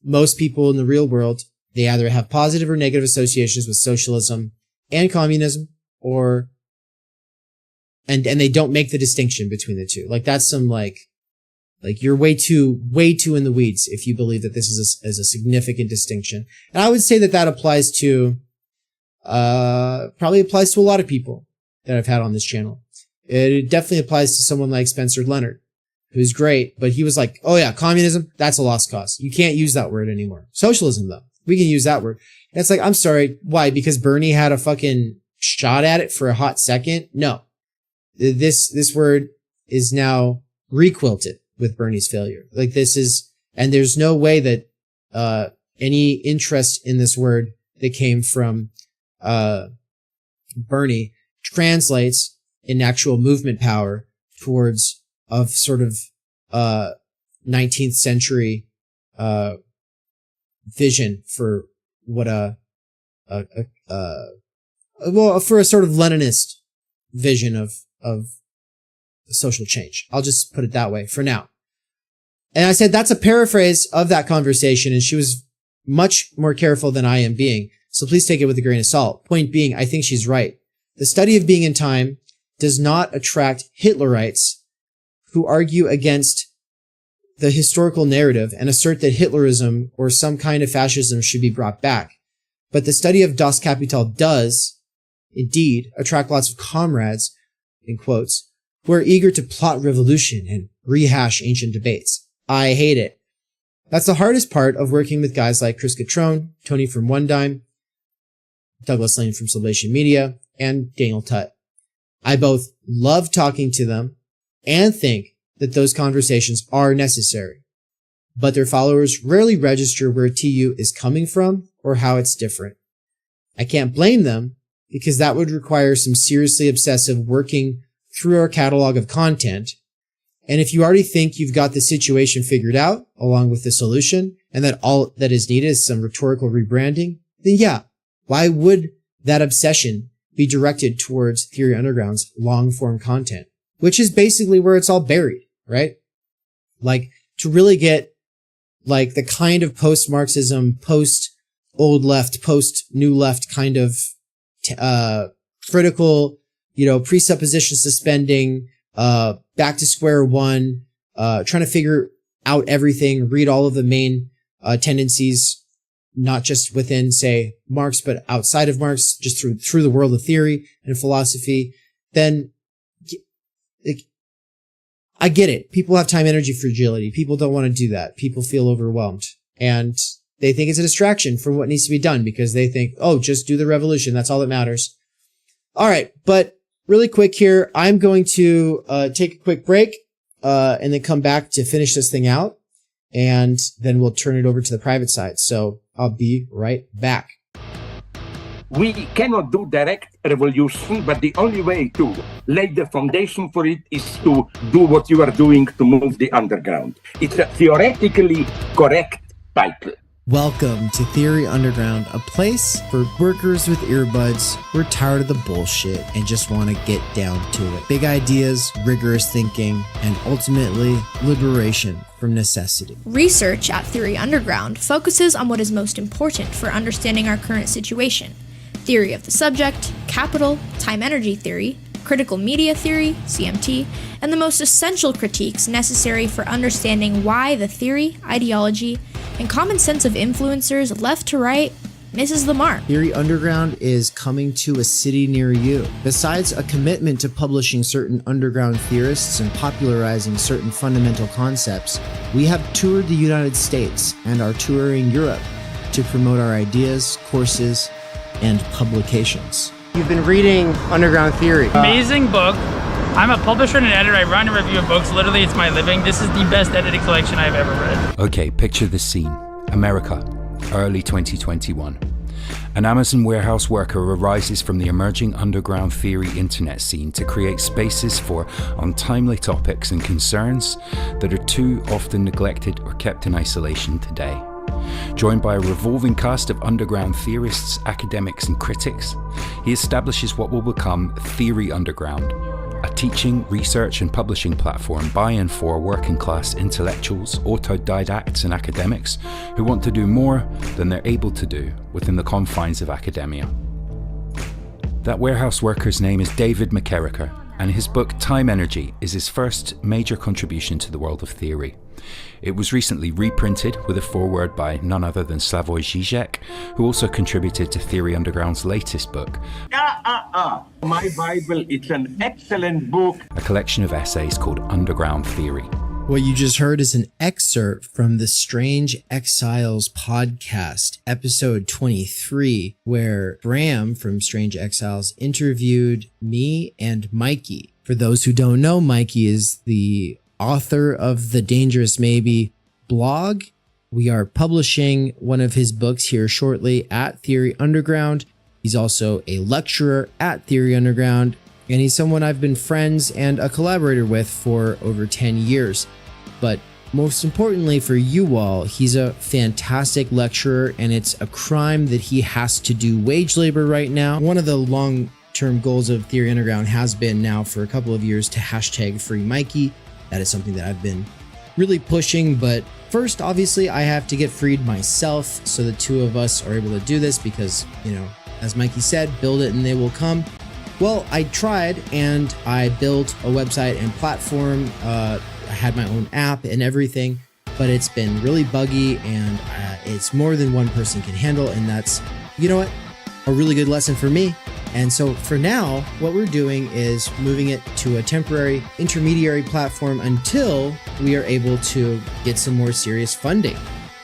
Most people in the real world, they either have positive or negative associations with socialism and communism, or and they don't make the distinction between the two. Like, that's some like you're way too in the weeds if you believe that this is a significant distinction. And I would say that applies to probably applies to a lot of people that I've had on this channel. It definitely applies to someone like Spencer Leonard, who's great, but he was like, oh yeah, communism, that's a lost cause. You can't use that word anymore. Socialism, though, we can use that word. And it's like, I'm sorry, why? Because Bernie had a fucking shot at it for a hot second? No. This word is now requilted with Bernie's failure. Like, this is, and there's no way that any interest in this word that came from Bernie translates in actual movement power towards of sort of 19th century vision for what for a sort of Leninist vision of social change. I'll just put it that way for now. And I said that's a paraphrase of that conversation, and she was much more careful than I am being. So please take it with a grain of salt. Point being, I think she's right. The study of being in time does not attract Hitlerites who argue against the historical narrative and assert that Hitlerism or some kind of fascism should be brought back. But the study of Das Kapital does, indeed, attract lots of comrades, in quotes, who are eager to plot revolution and rehash ancient debates. I hate it. That's the hardest part of working with guys like Chris Catrone, Tony from One Dime, Douglas Lane from Salvation Media, and Daniel Tutt. I both love talking to them and think that those conversations are necessary, but their followers rarely register where TU is coming from or how it's different. I can't blame them, because that would require some seriously obsessive working through our catalog of content. And if you already think you've got the situation figured out, along with the solution, and that all that is needed is some rhetorical rebranding, then yeah, why would that obsession be directed towards Theory Underground's long-form content, which is basically where it's all buried, right? Like, to really get, like, the kind of post-Marxism, post-old left, post-new left kind of critical, presupposition suspending, back to square one, trying to figure out everything, read all of the main tendencies, not just within, say, Marx, but outside of Marx, just through the world of theory and philosophy, then I get it. People have time, energy, fragility. People don't want to do that. People feel overwhelmed, and they think it's a distraction from what needs to be done because they think, oh, just do the revolution. That's all that matters. All right. But really quick here, I'm going to take a quick break and then come back to finish this thing out. And then we'll turn it over to the private side. So I'll be right back. We cannot do direct revolution, but the only way to lay the foundation for it is to do what you are doing to move the underground. It's a theoretically correct title. Welcome to Theory Underground, a place for workers with earbuds who are tired of the bullshit and just want to get down to it. Big ideas, rigorous thinking, and ultimately liberation from necessity. Research at Theory Underground focuses on what is most important for understanding our current situation: theory of the subject, capital, time-energy theory, critical media theory, CMT, and the most essential critiques necessary for understanding why the theory, ideology, and common sense of influencers left to right misses the mark. Theory Underground is coming to a city near you. Besides a commitment to publishing certain underground theorists and popularizing certain fundamental concepts, we have toured the United States and are touring Europe to promote our ideas, courses, and publications. You've been reading Underground Theory. Amazing book. I'm a publisher and an editor. I run and review books. Literally, it's my living. This is the best edited collection I've ever read. Okay, picture this scene. America, early 2021. An Amazon warehouse worker arises from the emerging underground theory internet scene to create spaces for untimely topics and concerns that are too often neglected or kept in isolation today. Joined by a revolving cast of underground theorists, academics, and critics, he establishes what will become Theory Underground, a teaching, research, and publishing platform by and for working-class intellectuals, autodidacts, and academics who want to do more than they're able to do within the confines of academia. That warehouse worker's name is David McKerracher, and his book Time Energy is his first major contribution to the world of theory. It was recently reprinted with a foreword by none other than Slavoj Žižek, who also contributed to Theory Underground's latest book. My Bible, it's an excellent book. A collection of essays called Underground Theory. What you just heard is an excerpt from the Strange Exiles podcast, episode 23, where Bram from Strange Exiles interviewed me and Mikey. For those who don't know, Mikey is the author of the Dangerous Maybe blog. We are publishing one of his books here shortly at Theory Underground. He's also a lecturer at Theory Underground, and he's someone I've been friends and a collaborator with for over 10 years. But most importantly for you all, he's a fantastic lecturer, and it's a crime that he has to do wage labor right now. One of the long-term goals of Theory Underground has been now for a couple of years to hashtag free Mikey. That is something that I've been really pushing, but first, obviously, I have to get freed myself, so the two of us are able to do this because, as Mikey said, build it and they will come. Well, I tried and I built a website and platform. I had my own app and everything, but it's been really buggy and it's more than one person can handle, and that's, a really good lesson for me. And so for now, what we're doing is moving it to a temporary intermediary platform until we are able to get some more serious funding.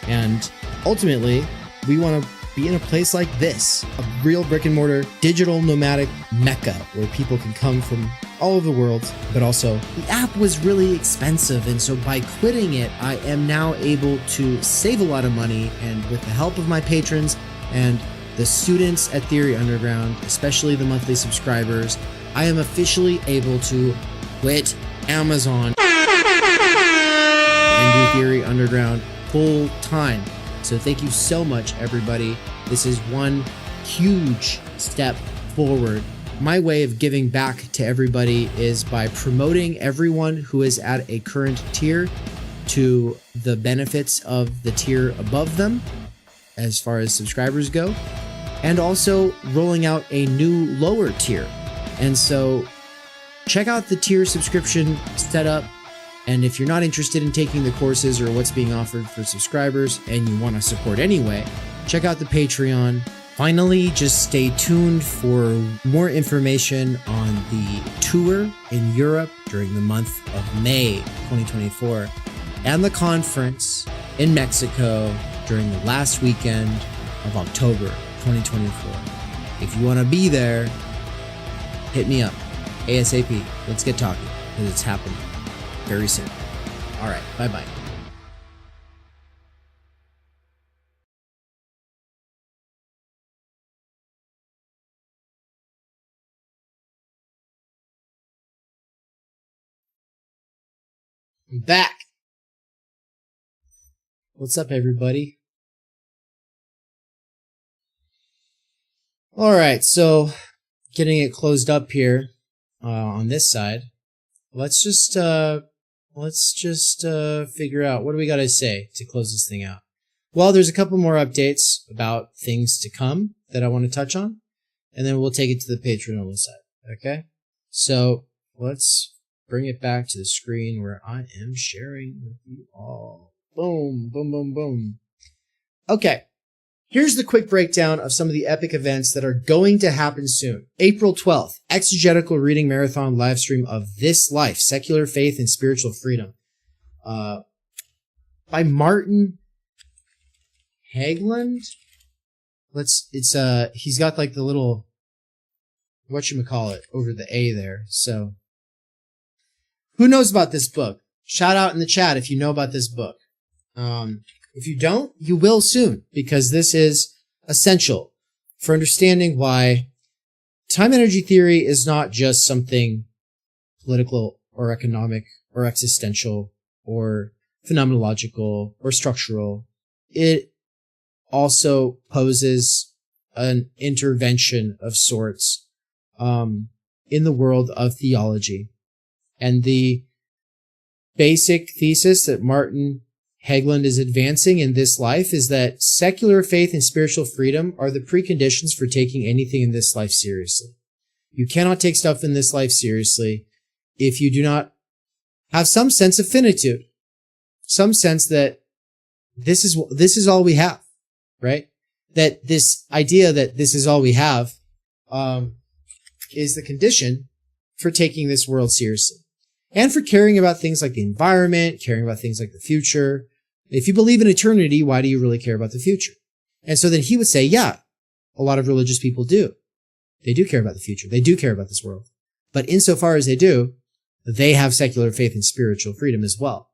And ultimately, we want to be in a place like this, a real brick and mortar digital nomadic mecca where people can come from all over the world. But also, the app was really expensive, and so by quitting it, I am now able to save a lot of money, and with the help of my patrons and the students at Theory Underground, especially the monthly subscribers, I am officially able to quit Amazon and do Theory Underground full time. So thank you so much, everybody. This is one huge step forward. My way of giving back to everybody is by promoting everyone who is at a current tier to the benefits of the tier above them as far as subscribers go, and also rolling out a new lower tier. And so check out the tier subscription setup. And if you're not interested in taking the courses or what's being offered for subscribers and you want to support anyway, check out the Patreon. Finally, just stay tuned for more information on the tour in Europe during the month of May 2024 and the conference in Mexico during the last weekend of October 2024. If you want to be there, hit me up ASAP. Let's get talking, because it's happening very soon. All right, bye-bye. I'm back. What's up, everybody? All right, so getting it closed up here on this side. Let's just figure out, what do we got to say to close this thing out? Well, there's a couple more updates about things to come that I want to touch on, and then we'll take it to the Patreon on the side. Okay. So let's bring it back to the screen where I am sharing with you all. Boom, boom, boom, boom. Okay. Here's the quick breakdown of some of the epic events that are going to happen soon. April 12th, Exegetical Reading Marathon live stream of This Life, Secular Faith and Spiritual Freedom. By Martin Hagland. He's got like the little, whatchamacallit over the A there. So who knows about this book? Shout out in the chat if you know about this book. If you don't, you will soon, because this is essential for understanding why time energy theory is not just something political or economic or existential or phenomenological or structural. It also poses an intervention of sorts in the world of theology. And the basic thesis that Martin Hagland is advancing in This Life is that secular faith and spiritual freedom are the preconditions for taking anything in this life seriously. You cannot take stuff in this life seriously if you do not have some sense of finitude, some sense that this is all we have, right? That this idea that this is all we have is the condition for taking this world seriously and for caring about things like the environment, caring about things like the future. If you believe in eternity, why do you really care about the future? And so then he would say, yeah, a lot of religious people do. They do care about the future. They do care about this world. But insofar as they do, they have secular faith and spiritual freedom as well.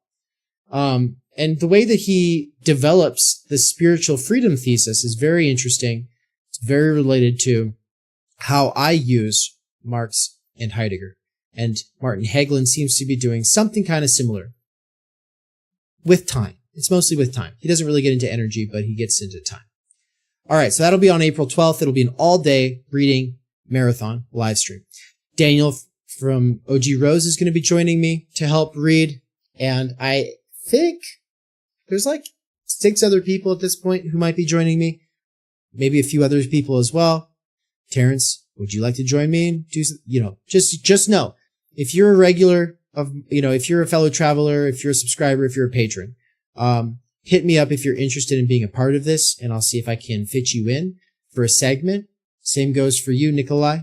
And the way that he develops the spiritual freedom thesis is very interesting. It's very related to how I use Marx and Heidegger. And Martin Hagland seems to be doing something kind of similar with time. It's mostly with time. He doesn't really get into energy, but he gets into time. All right, so that'll be on April 12th. It'll be an all-day reading marathon live stream. Daniel from OG Rose is going to be joining me to help read. And I think there's like 6 other people at this point who might be joining me. Maybe a few other people as well. Terrence, would you like to join me? And do, just know, if you're a regular if you're a fellow traveler, if you're a subscriber, if you're a patron, hit me up if you're interested in being a part of this, and I'll see if I can fit you in for a segment. Same goes for you, Nikolai.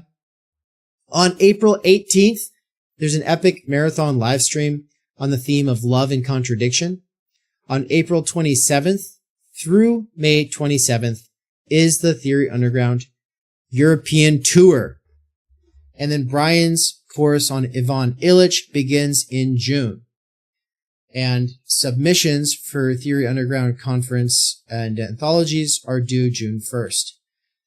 On April 18th, there's an epic marathon live stream on the theme of love and contradiction. On April 27th through May 27th is the Theory Underground European Tour. And then Brian's course on Ivan Illich begins in June. And submissions for Theory Underground Conference and anthologies are due June 1st.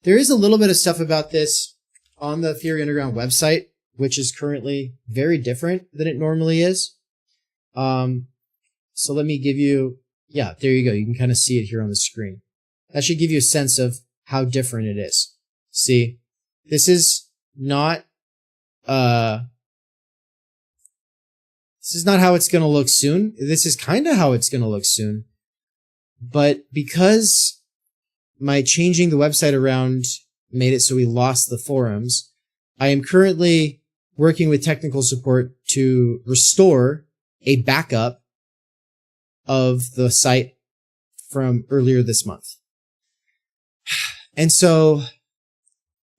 There is a little bit of stuff about this on the Theory Underground website, which is currently very different than it normally is. So let me give you, there you go. You can kind of see it here on the screen. That should give you a sense of how different it is. See, this is not how it's going to look soon. This is kind of how it's going to look soon. But because my changing the website around made it so we lost the forums, I am currently working with technical support to restore a backup of the site from earlier this month. And so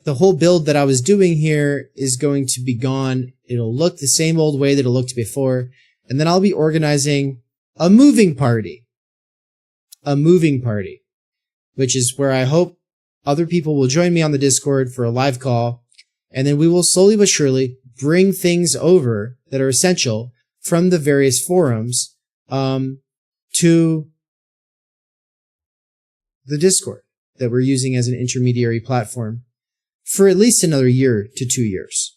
the whole build that I was doing here is going to be gone. It'll look the same old way that it looked before. And then I'll be organizing a moving party, which is where I hope other people will join me on the Discord for a live call. And then we will slowly but surely bring things over that are essential from the various forums, to the Discord that we're using as an intermediary platform for at least another year to 2 years.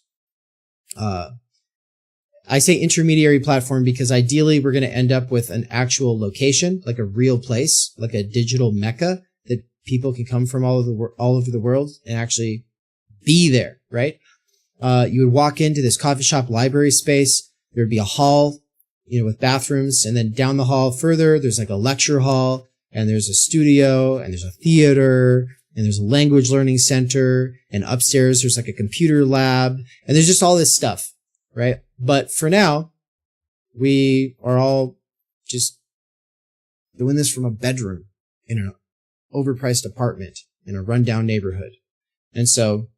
I say intermediary platform because ideally we're going to end up with an actual location, like a real place, like a digital mecca that people can come from all over the world and actually be there, right? You would walk into this coffee shop library space. There would be a hall, with bathrooms, and then down the hall further, there's like a lecture hall, and there's a studio, and there's a theater, and there's a language learning center, and upstairs there's like a computer lab, and there's just all this stuff, right? But for now, we are all just doing this from a bedroom in an overpriced apartment in a rundown neighborhood. And so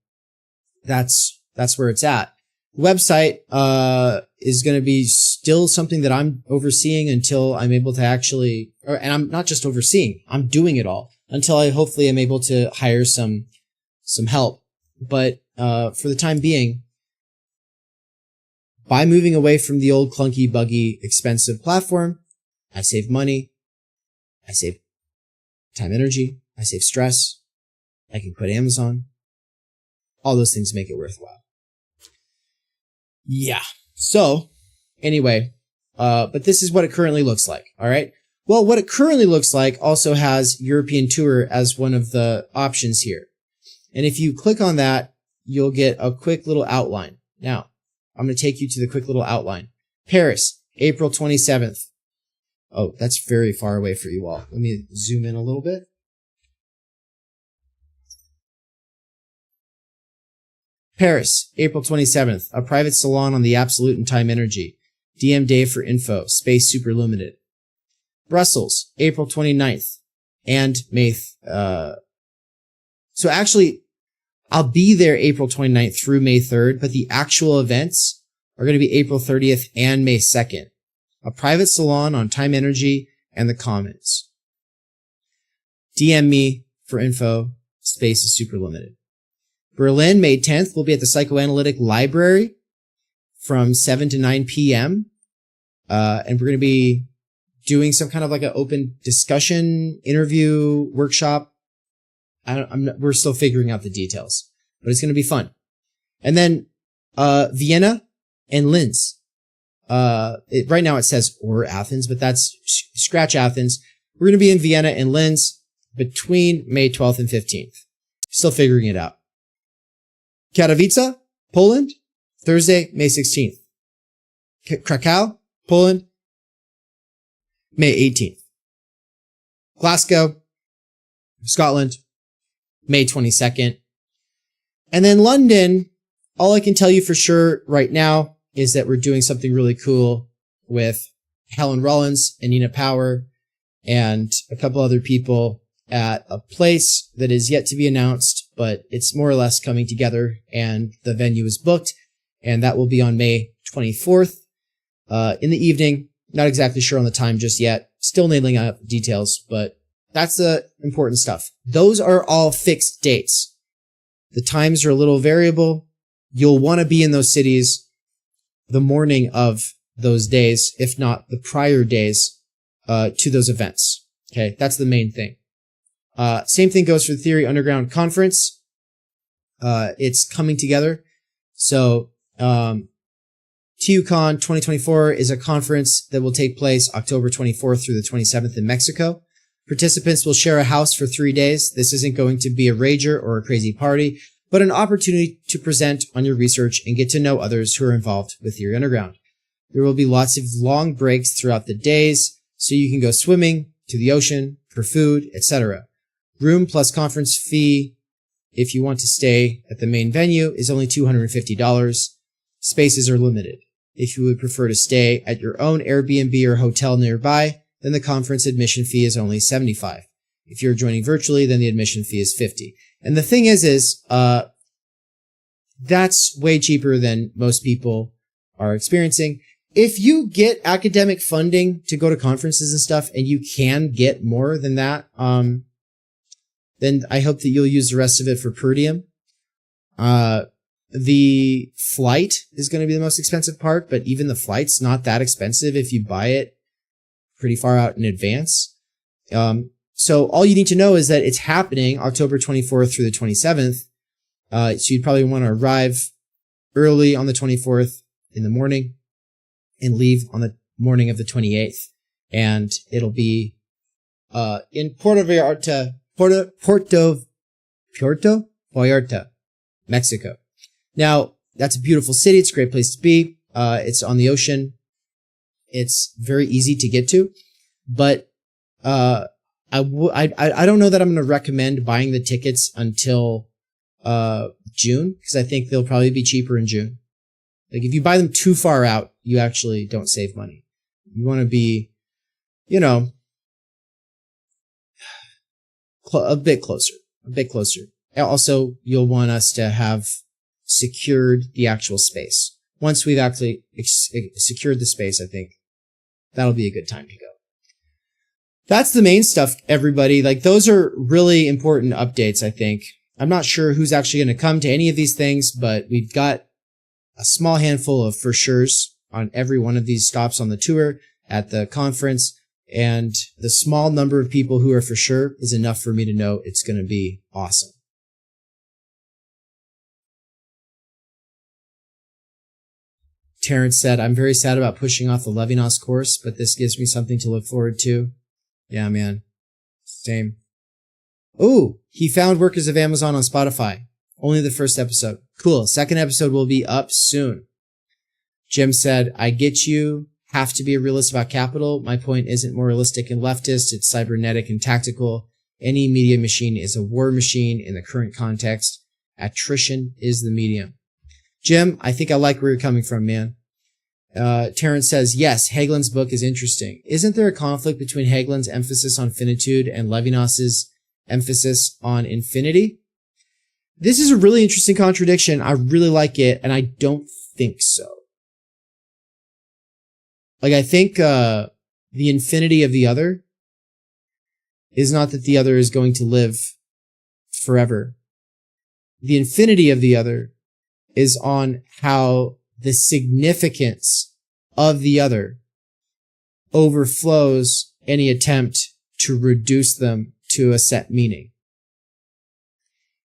that's where it's at. Website is going to be still something that I'm overseeing until I'm able to actually, and I'm not just overseeing, I'm doing it all until I hopefully am able to hire some help. But for the time being, by moving away from the old clunky, buggy, expensive platform, I save money, I save time, energy, I save stress, I can quit Amazon. All those things make it worthwhile. Yeah. So, anyway, but this is what it currently looks like, all right? Well, what it currently looks like also has European Tour as one of the options here. And if you click on that, you'll get a quick little outline. Now, I'm going to take you to the quick little outline. Paris, April 27th. Oh, that's very far away for you all. Let me zoom in a little bit. Paris, April 27th, a private salon on the Absolute and Time Energy. DM Day for info, Space Super Limited. Brussels, April 29th, and May. So actually, I'll be there April 29th through May 3rd, but the actual events are going to be April 30th and May 2nd. A private salon on Time Energy and the Commons. DM me for info, Space is Super Limited. Berlin, May 10th, will be at the Psychoanalytic Library from 7 to 9 p.m. And we're going to be doing some kind of like an open discussion, interview, workshop. We're still figuring out the details, but it's going to be fun. And then Vienna and Linz. Right now it says or Athens, but that's scratch Athens. We're going to be in Vienna and Linz between May 12th and 15th. Still figuring it out. Katowice, Poland, Thursday, May 16th. Krakow, Poland, May 18th. Glasgow, Scotland, May 22nd. And then London, all I can tell you for sure right now is that we're doing something really cool with Helen Rollins and Nina Power and a couple other people at a place that is yet to be announced, but it's more or less coming together and the venue is booked, and that will be on May 24th in the evening. Not exactly sure on the time just yet. Still nailing out details, but that's the important stuff. Those are all fixed dates. The times are a little variable. You'll want to be in those cities the morning of those days, if not the prior days to those events. Okay, that's the main thing. Same thing goes for the Theory Underground Conference. It's coming together. So, TUCon 2024 is a conference that will take place October 24th through the 27th in Mexico. Participants will share a house for 3 days. This isn't going to be a rager or a crazy party, but an opportunity to present on your research and get to know others who are involved with Theory Underground. There will be lots of long breaks throughout the days, so you can go swimming, to the ocean, for food, etc. Room plus conference fee, if you want to stay at the main venue, is only $250. Spaces are limited. If you would prefer to stay at your own Airbnb or hotel nearby, then the conference admission fee is only $75. If you're joining virtually, then the admission fee is $50. And the thing is, that's way cheaper than most people are experiencing. If you get academic funding to go to conferences and stuff, and you can get more than that, then I hope that you'll use the rest of it for per diem. The flight is going to be the most expensive part, but even the flight's not that expensive if you buy it pretty far out in advance. So all you need to know is that it's happening October 24th through the 27th. So you'd probably want to arrive early on the 24th in the morning and leave on the morning of the 28th. And it'll be in Puerto Vallarta, Mexico. Now, that's a beautiful city. It's a great place to be. It's on the ocean. It's very easy to get to. But I I don't know that I'm going to recommend buying the tickets until June, because I think they'll probably be cheaper in June. Like if you buy them too far out, you actually don't save money. You want to be, you know, a bit closer. Also, you'll want us to have secured the actual space. Once we've actually secured the space, I think that'll be a good time to go. That's the main stuff, everybody. Like, those are really important updates, I think. I'm not sure who's actually going to come to any of these things, but we've got a small handful of for sures on every one of these stops on the tour at the conference. And the small number of people who are for sure is enough for me to know it's going to be awesome. Terrence said, I'm very sad about pushing off the Levinas course, but this gives me something to look forward to. Yeah, man. Same. Ooh, he found Workers of Amazon on Spotify. Only the first episode. Cool. Second episode will be up soon. Jim said, I get you. Have to be a realist about capital. My point isn't moralistic and leftist. It's cybernetic and tactical. Any media machine is a war machine in the current context. Attrition is the medium. Jim, I think I like where you're coming from, man. Terrence says, yes, Hagelin's book is interesting. Isn't there a conflict between Hagelin's emphasis on finitude and Levinas's emphasis on infinity? This is a really interesting contradiction. I really like it, and I don't think so. Like, I think the infinity of the other is not that the other is going to live forever. The infinity of the other is on how the significance of the other overflows any attempt to reduce them to a set meaning.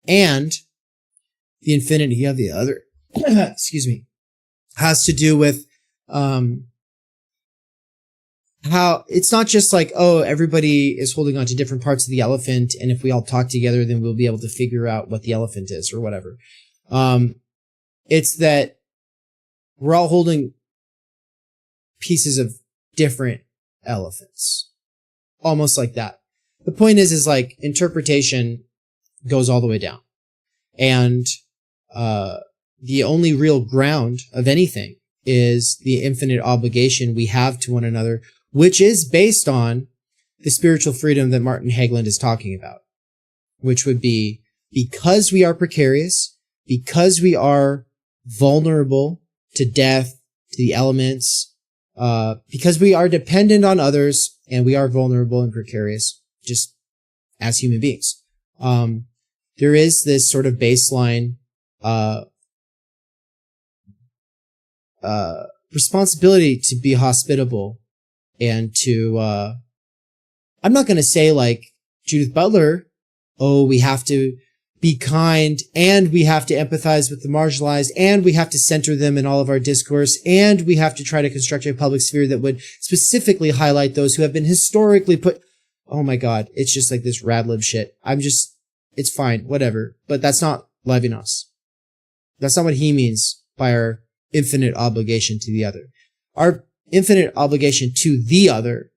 And the infinity of the other, excuse me, has to do with how it's not just like, oh, everybody is holding on to different parts of the elephant, and if we all talk together, then we'll be able to figure out what the elephant is or whatever. It's that we're all holding pieces of different elephants. Almost like that. The point is like interpretation goes all the way down. And the only real ground of anything is the infinite obligation we have to one another, which is based on the spiritual freedom that Martin Hageland is talking about, which would be because we are precarious, because we are vulnerable to death, to the elements, because we are dependent on others and we are vulnerable and precarious just as human beings. There is this sort of baseline, responsibility to be hospitable and to, I'm not going to say like Judith Butler, oh, we have to be kind, and we have to empathize with the marginalized, and we have to center them in all of our discourse, and we have to try to construct a public sphere that would specifically highlight those who have been historically put. Oh my God, it's just like this rad lib shit. It's fine, whatever. But that's not Levinas. That's not what he means by our infinite obligation to the other. Our infinite obligation to the other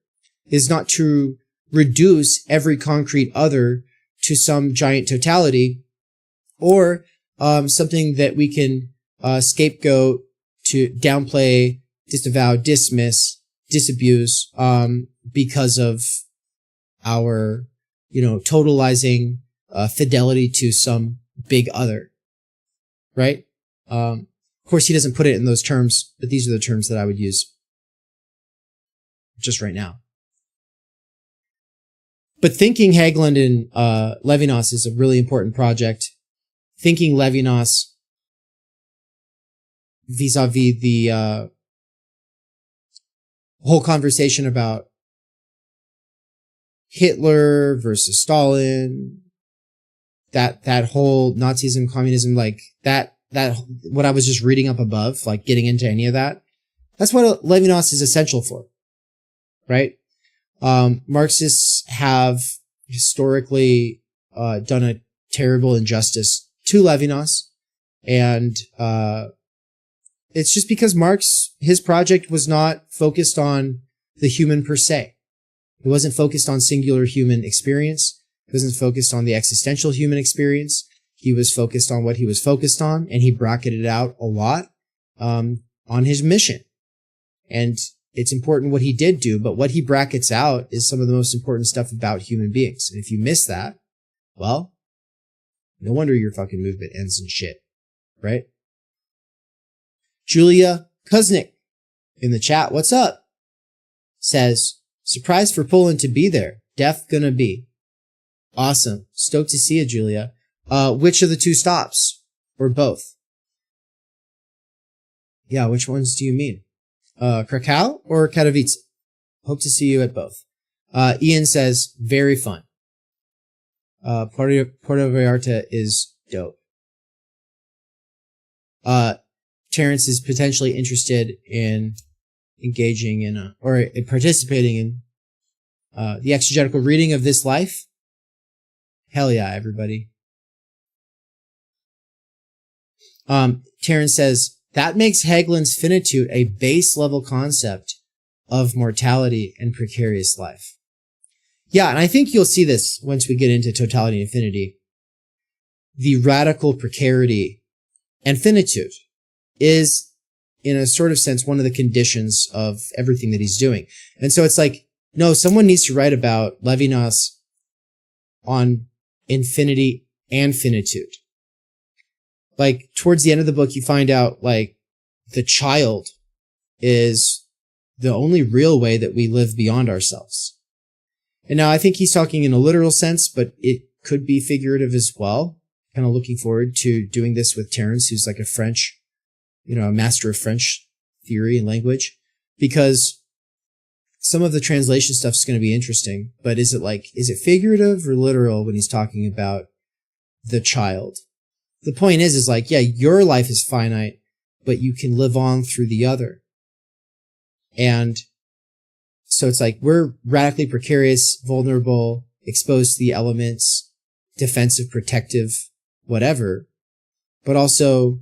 is not to reduce every concrete other to some giant totality, or something that we can scapegoat, to downplay, disavow, dismiss, disabuse, because of our, totalizing fidelity to some big other, right? Of course, he doesn't put it in those terms, but these are the terms that I would use just right now. But thinking Hageland and Levinas is a really important project. Thinking Levinas vis-a-vis the whole conversation about Hitler versus Stalin, that whole Nazism, communism, like that what I was just reading up above, like getting into any of that, that's what Levinas is essential for, right? Marxists have historically done a terrible injustice to Levinas, and it's just because his project was not focused on the human per se. He wasn't focused on singular human experience. He wasn't focused on the existential human experience. He was focused on what he was focused on, and he bracketed out a lot on his mission. And it's important what he did do, but what he brackets out is some of the most important stuff about human beings. And if you miss that, well, no wonder your fucking movement ends in shit, right? Julia Kuznick in the chat, what's up? Says, surprised for Poland to be there. Def gonna be. Awesome. Stoked to see you, Julia. Which of the two stops? Or both? Yeah, which ones do you mean? Krakow or Katowice? Hope to see you at both. Ian says, very fun. Puerto Vallarta is dope. Terrence is potentially interested in engaging in or participating in the exegetical reading of this life. Hell yeah, everybody. Terrence says, that makes Hagelin's finitude a base level concept of mortality and precarious life. Yeah, and I think you'll see this once we get into totality and infinity. The radical precarity and finitude is, in a sort of sense, one of the conditions of everything that he's doing. And so it's like, no, someone needs to write about Levinas on infinity and finitude. Like, towards the end of the book, you find out, like, the child is the only real way that we live beyond ourselves. And now I think he's talking in a literal sense, but it could be figurative as well. Kind of looking forward to doing this with Terrence, who's like a French, a master of French theory and language, because some of the translation stuff is going to be interesting. But is it figurative or literal when he's talking about the child? The point is like, yeah, your life is finite, but you can live on through the other. And so it's like, we're radically precarious, vulnerable, exposed to the elements, defensive, protective, whatever, but also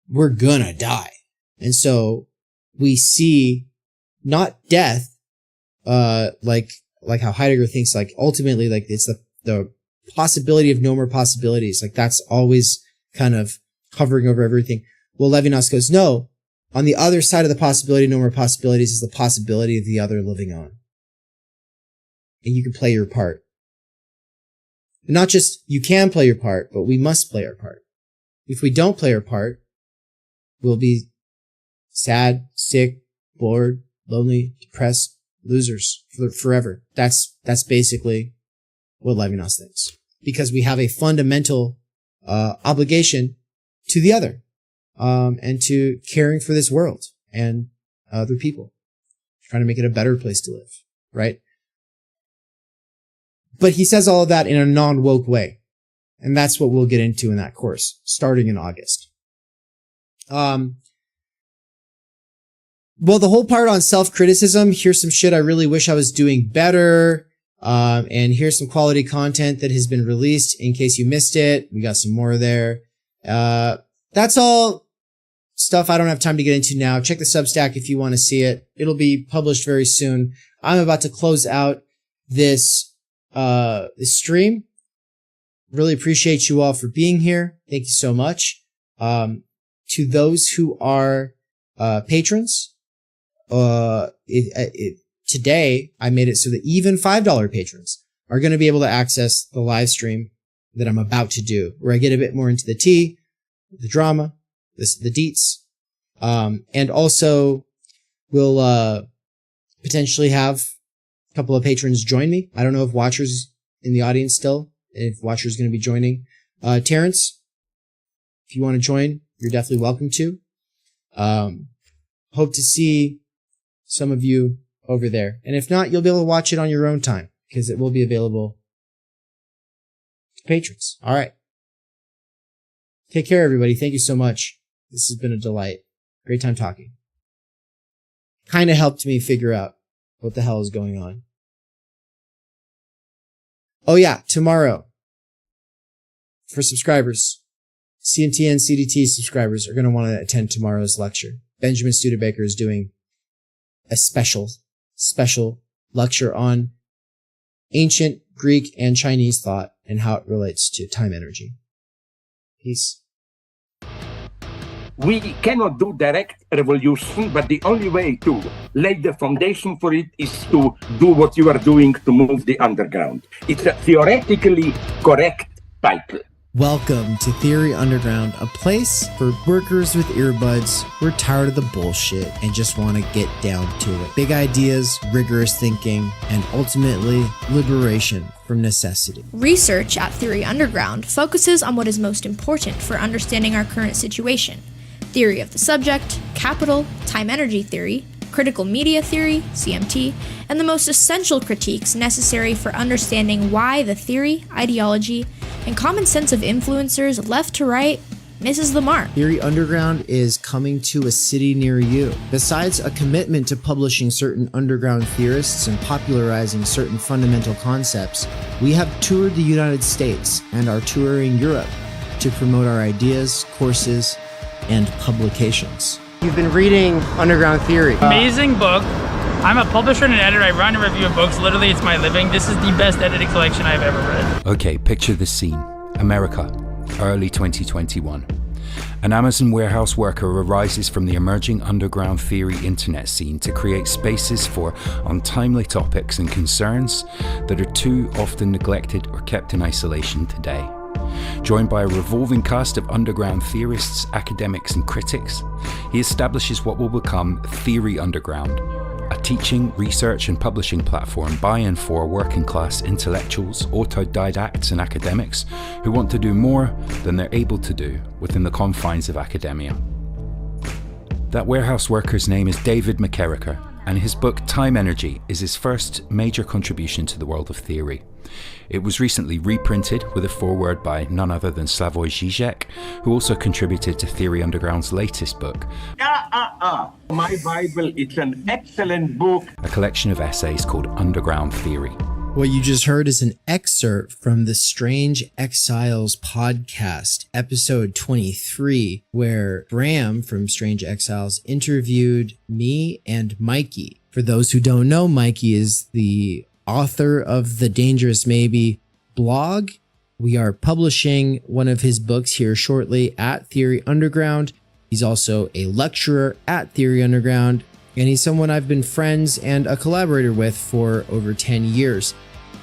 we're gonna die. And so we see not death, like how Heidegger thinks, like ultimately, like it's the possibility of no more possibilities. Like that's always kind of hovering over everything. Well, Levinas goes, no, on the other side of the possibility of no more possibilities is the possibility of the other living on. And you can play your part. And not just you can play your part, but we must play our part. If we don't play our part, we'll be sad, sick, bored, lonely, depressed, losers forever. That's basically what Levinas thinks. Because we have a fundamental obligation to the other, and to caring for this world and other people, trying to make it a better place to live, right? But he says all of that in a non-woke way. And that's what we'll get into in that course, starting in August. Well, the whole part on self-criticism, here's some shit I really wish I was doing better. And here's some quality content that has been released in case you missed it. We got some more there. That's all stuff I don't have time to get into now. Check the Substack if you want to see it. It'll be published very soon. I'm about to close out this stream. Really appreciate you all for being here. Thank you so much. To those who are patrons, today I made it so that even $5 patrons are going to be able to access the live stream that I'm about to do, where I get a bit more into the tea, the drama, the deets, and also we'll potentially have a couple of patrons join me. I don't know if Watcher's in the audience still, if Watcher's going to be joining. Terrence, if you want to join, you're definitely welcome to. Hope to see some of you over there. And if not, you'll be able to watch it on your own time, because it will be available to patrons. All right. Take care, everybody. Thank you so much. This has been a delight. Great time talking. Kind of helped me figure out what the hell is going on. Oh yeah, tomorrow, for subscribers, CMT and CDT subscribers are going to want to attend tomorrow's lecture. Benjamin Studebaker is doing a special lecture on ancient Greek and Chinese thought and how it relates to time energy. Peace. We cannot do direct revolution, but the only way to lay the foundation for it is to do what you are doing to move the underground. It's a theoretically correct title. Welcome to Theory Underground, a place for workers with earbuds who are tired of the bullshit and just want to get down to it. Big ideas, rigorous thinking, and ultimately liberation from necessity. Research at Theory Underground focuses on what is most important for understanding our current situation: theory of the subject, capital, time-energy theory, critical media theory, CMT, and the most essential critiques necessary for understanding why the theory, ideology, and common sense of influencers left to right misses the mark. Theory Underground is coming to a city near you. Besides a commitment to publishing certain underground theorists and popularizing certain fundamental concepts, we have toured the United States and are touring Europe to promote our ideas, courses, and publications. You've been reading Underground Theory. Amazing book. I'm a publisher and an editor. I run a review of books. Literally, it's my living. This is the best edited collection I've ever read. Okay, picture this scene. America, early 2021. An Amazon warehouse worker arises from the emerging underground theory internet scene to create spaces for untimely topics and concerns that are too often neglected or kept in isolation today. Joined by a revolving cast of underground theorists, academics, and critics, he establishes what will become Theory Underground, a teaching, research, and publishing platform by and for working-class intellectuals, autodidacts, and academics who want to do more than they're able to do within the confines of academia. That warehouse worker's name is David McKerracher, and his book Time Energy is his first major contribution to the world of theory. It was recently reprinted with a foreword by none other than Slavoj Žižek, who also contributed to Theory Underground's latest book. My Bible, it's an excellent book. A collection of essays called Underground Theory. What you just heard is an excerpt from the Strange Exiles podcast, episode 23, where Bram from Strange Exiles interviewed me and Mikey. For those who don't know, Mikey is the author of the Dangerous Maybe blog. We are publishing one of his books here shortly at Theory Underground. He's also a lecturer at Theory Underground, and he's someone I've been friends and a collaborator with for over 10 years.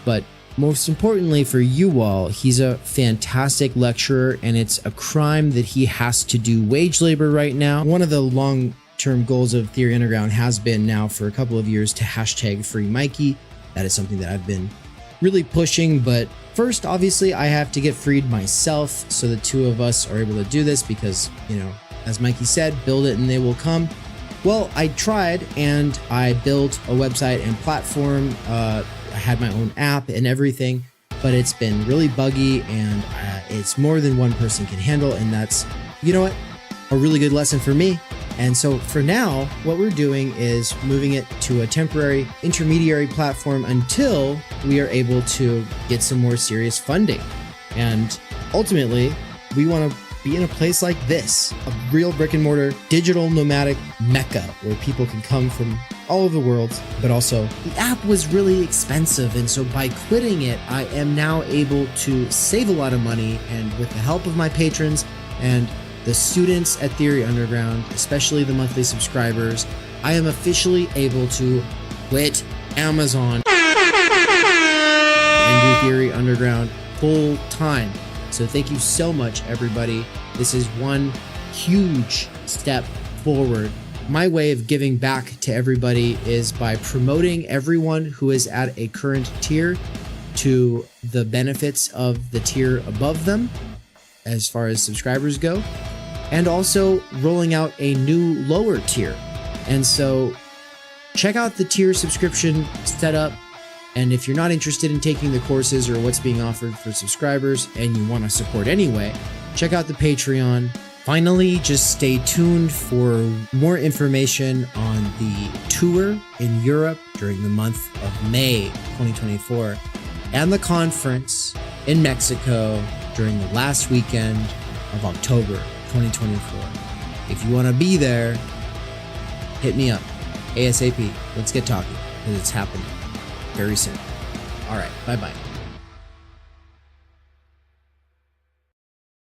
But most importantly for you all, he's a fantastic lecturer, and it's a crime that he has to do wage labor right now. One of the long-term goals of Theory Underground has been now for a couple of years to hashtag Free Mikey. That is something that I've been really pushing, but first, obviously, I have to get freed myself, so the two of us are able to do this because, you know, as Mikey said, build it and they will come. Well, I tried and I built a website and platform. I had my own app and everything, but it's been really buggy and it's more than one person can handle, and that's, you know what, a really good lesson for me. And so for now, what we're doing is moving it to a temporary intermediary platform until we are able to get some more serious funding. And ultimately, we want to be in a place like this, a real brick and mortar digital nomadic mecca where people can come from all over the world. But also, the app was really expensive, and so by quitting it, I am now able to save a lot of money, and with the help of my patrons and the students at Theory Underground, especially the monthly subscribers, I am officially able to quit Amazon and do Theory Underground full time. So thank you so much, everybody. This is one huge step forward. My way of giving back to everybody is by promoting everyone who is at a current tier to the benefits of the tier above them as far as subscribers go, and also rolling out a new lower tier. And so check out the tier subscription setup. And if you're not interested in taking the courses or what's being offered for subscribers and you want to support anyway, check out the Patreon. Finally, just stay tuned for more information on the tour in Europe during the month of May 2024 and the conference in Mexico during the last weekend of October 2024. If you want to be there, hit me up ASAP. Let's get talking, because it's happening. very soon. All right, bye-bye.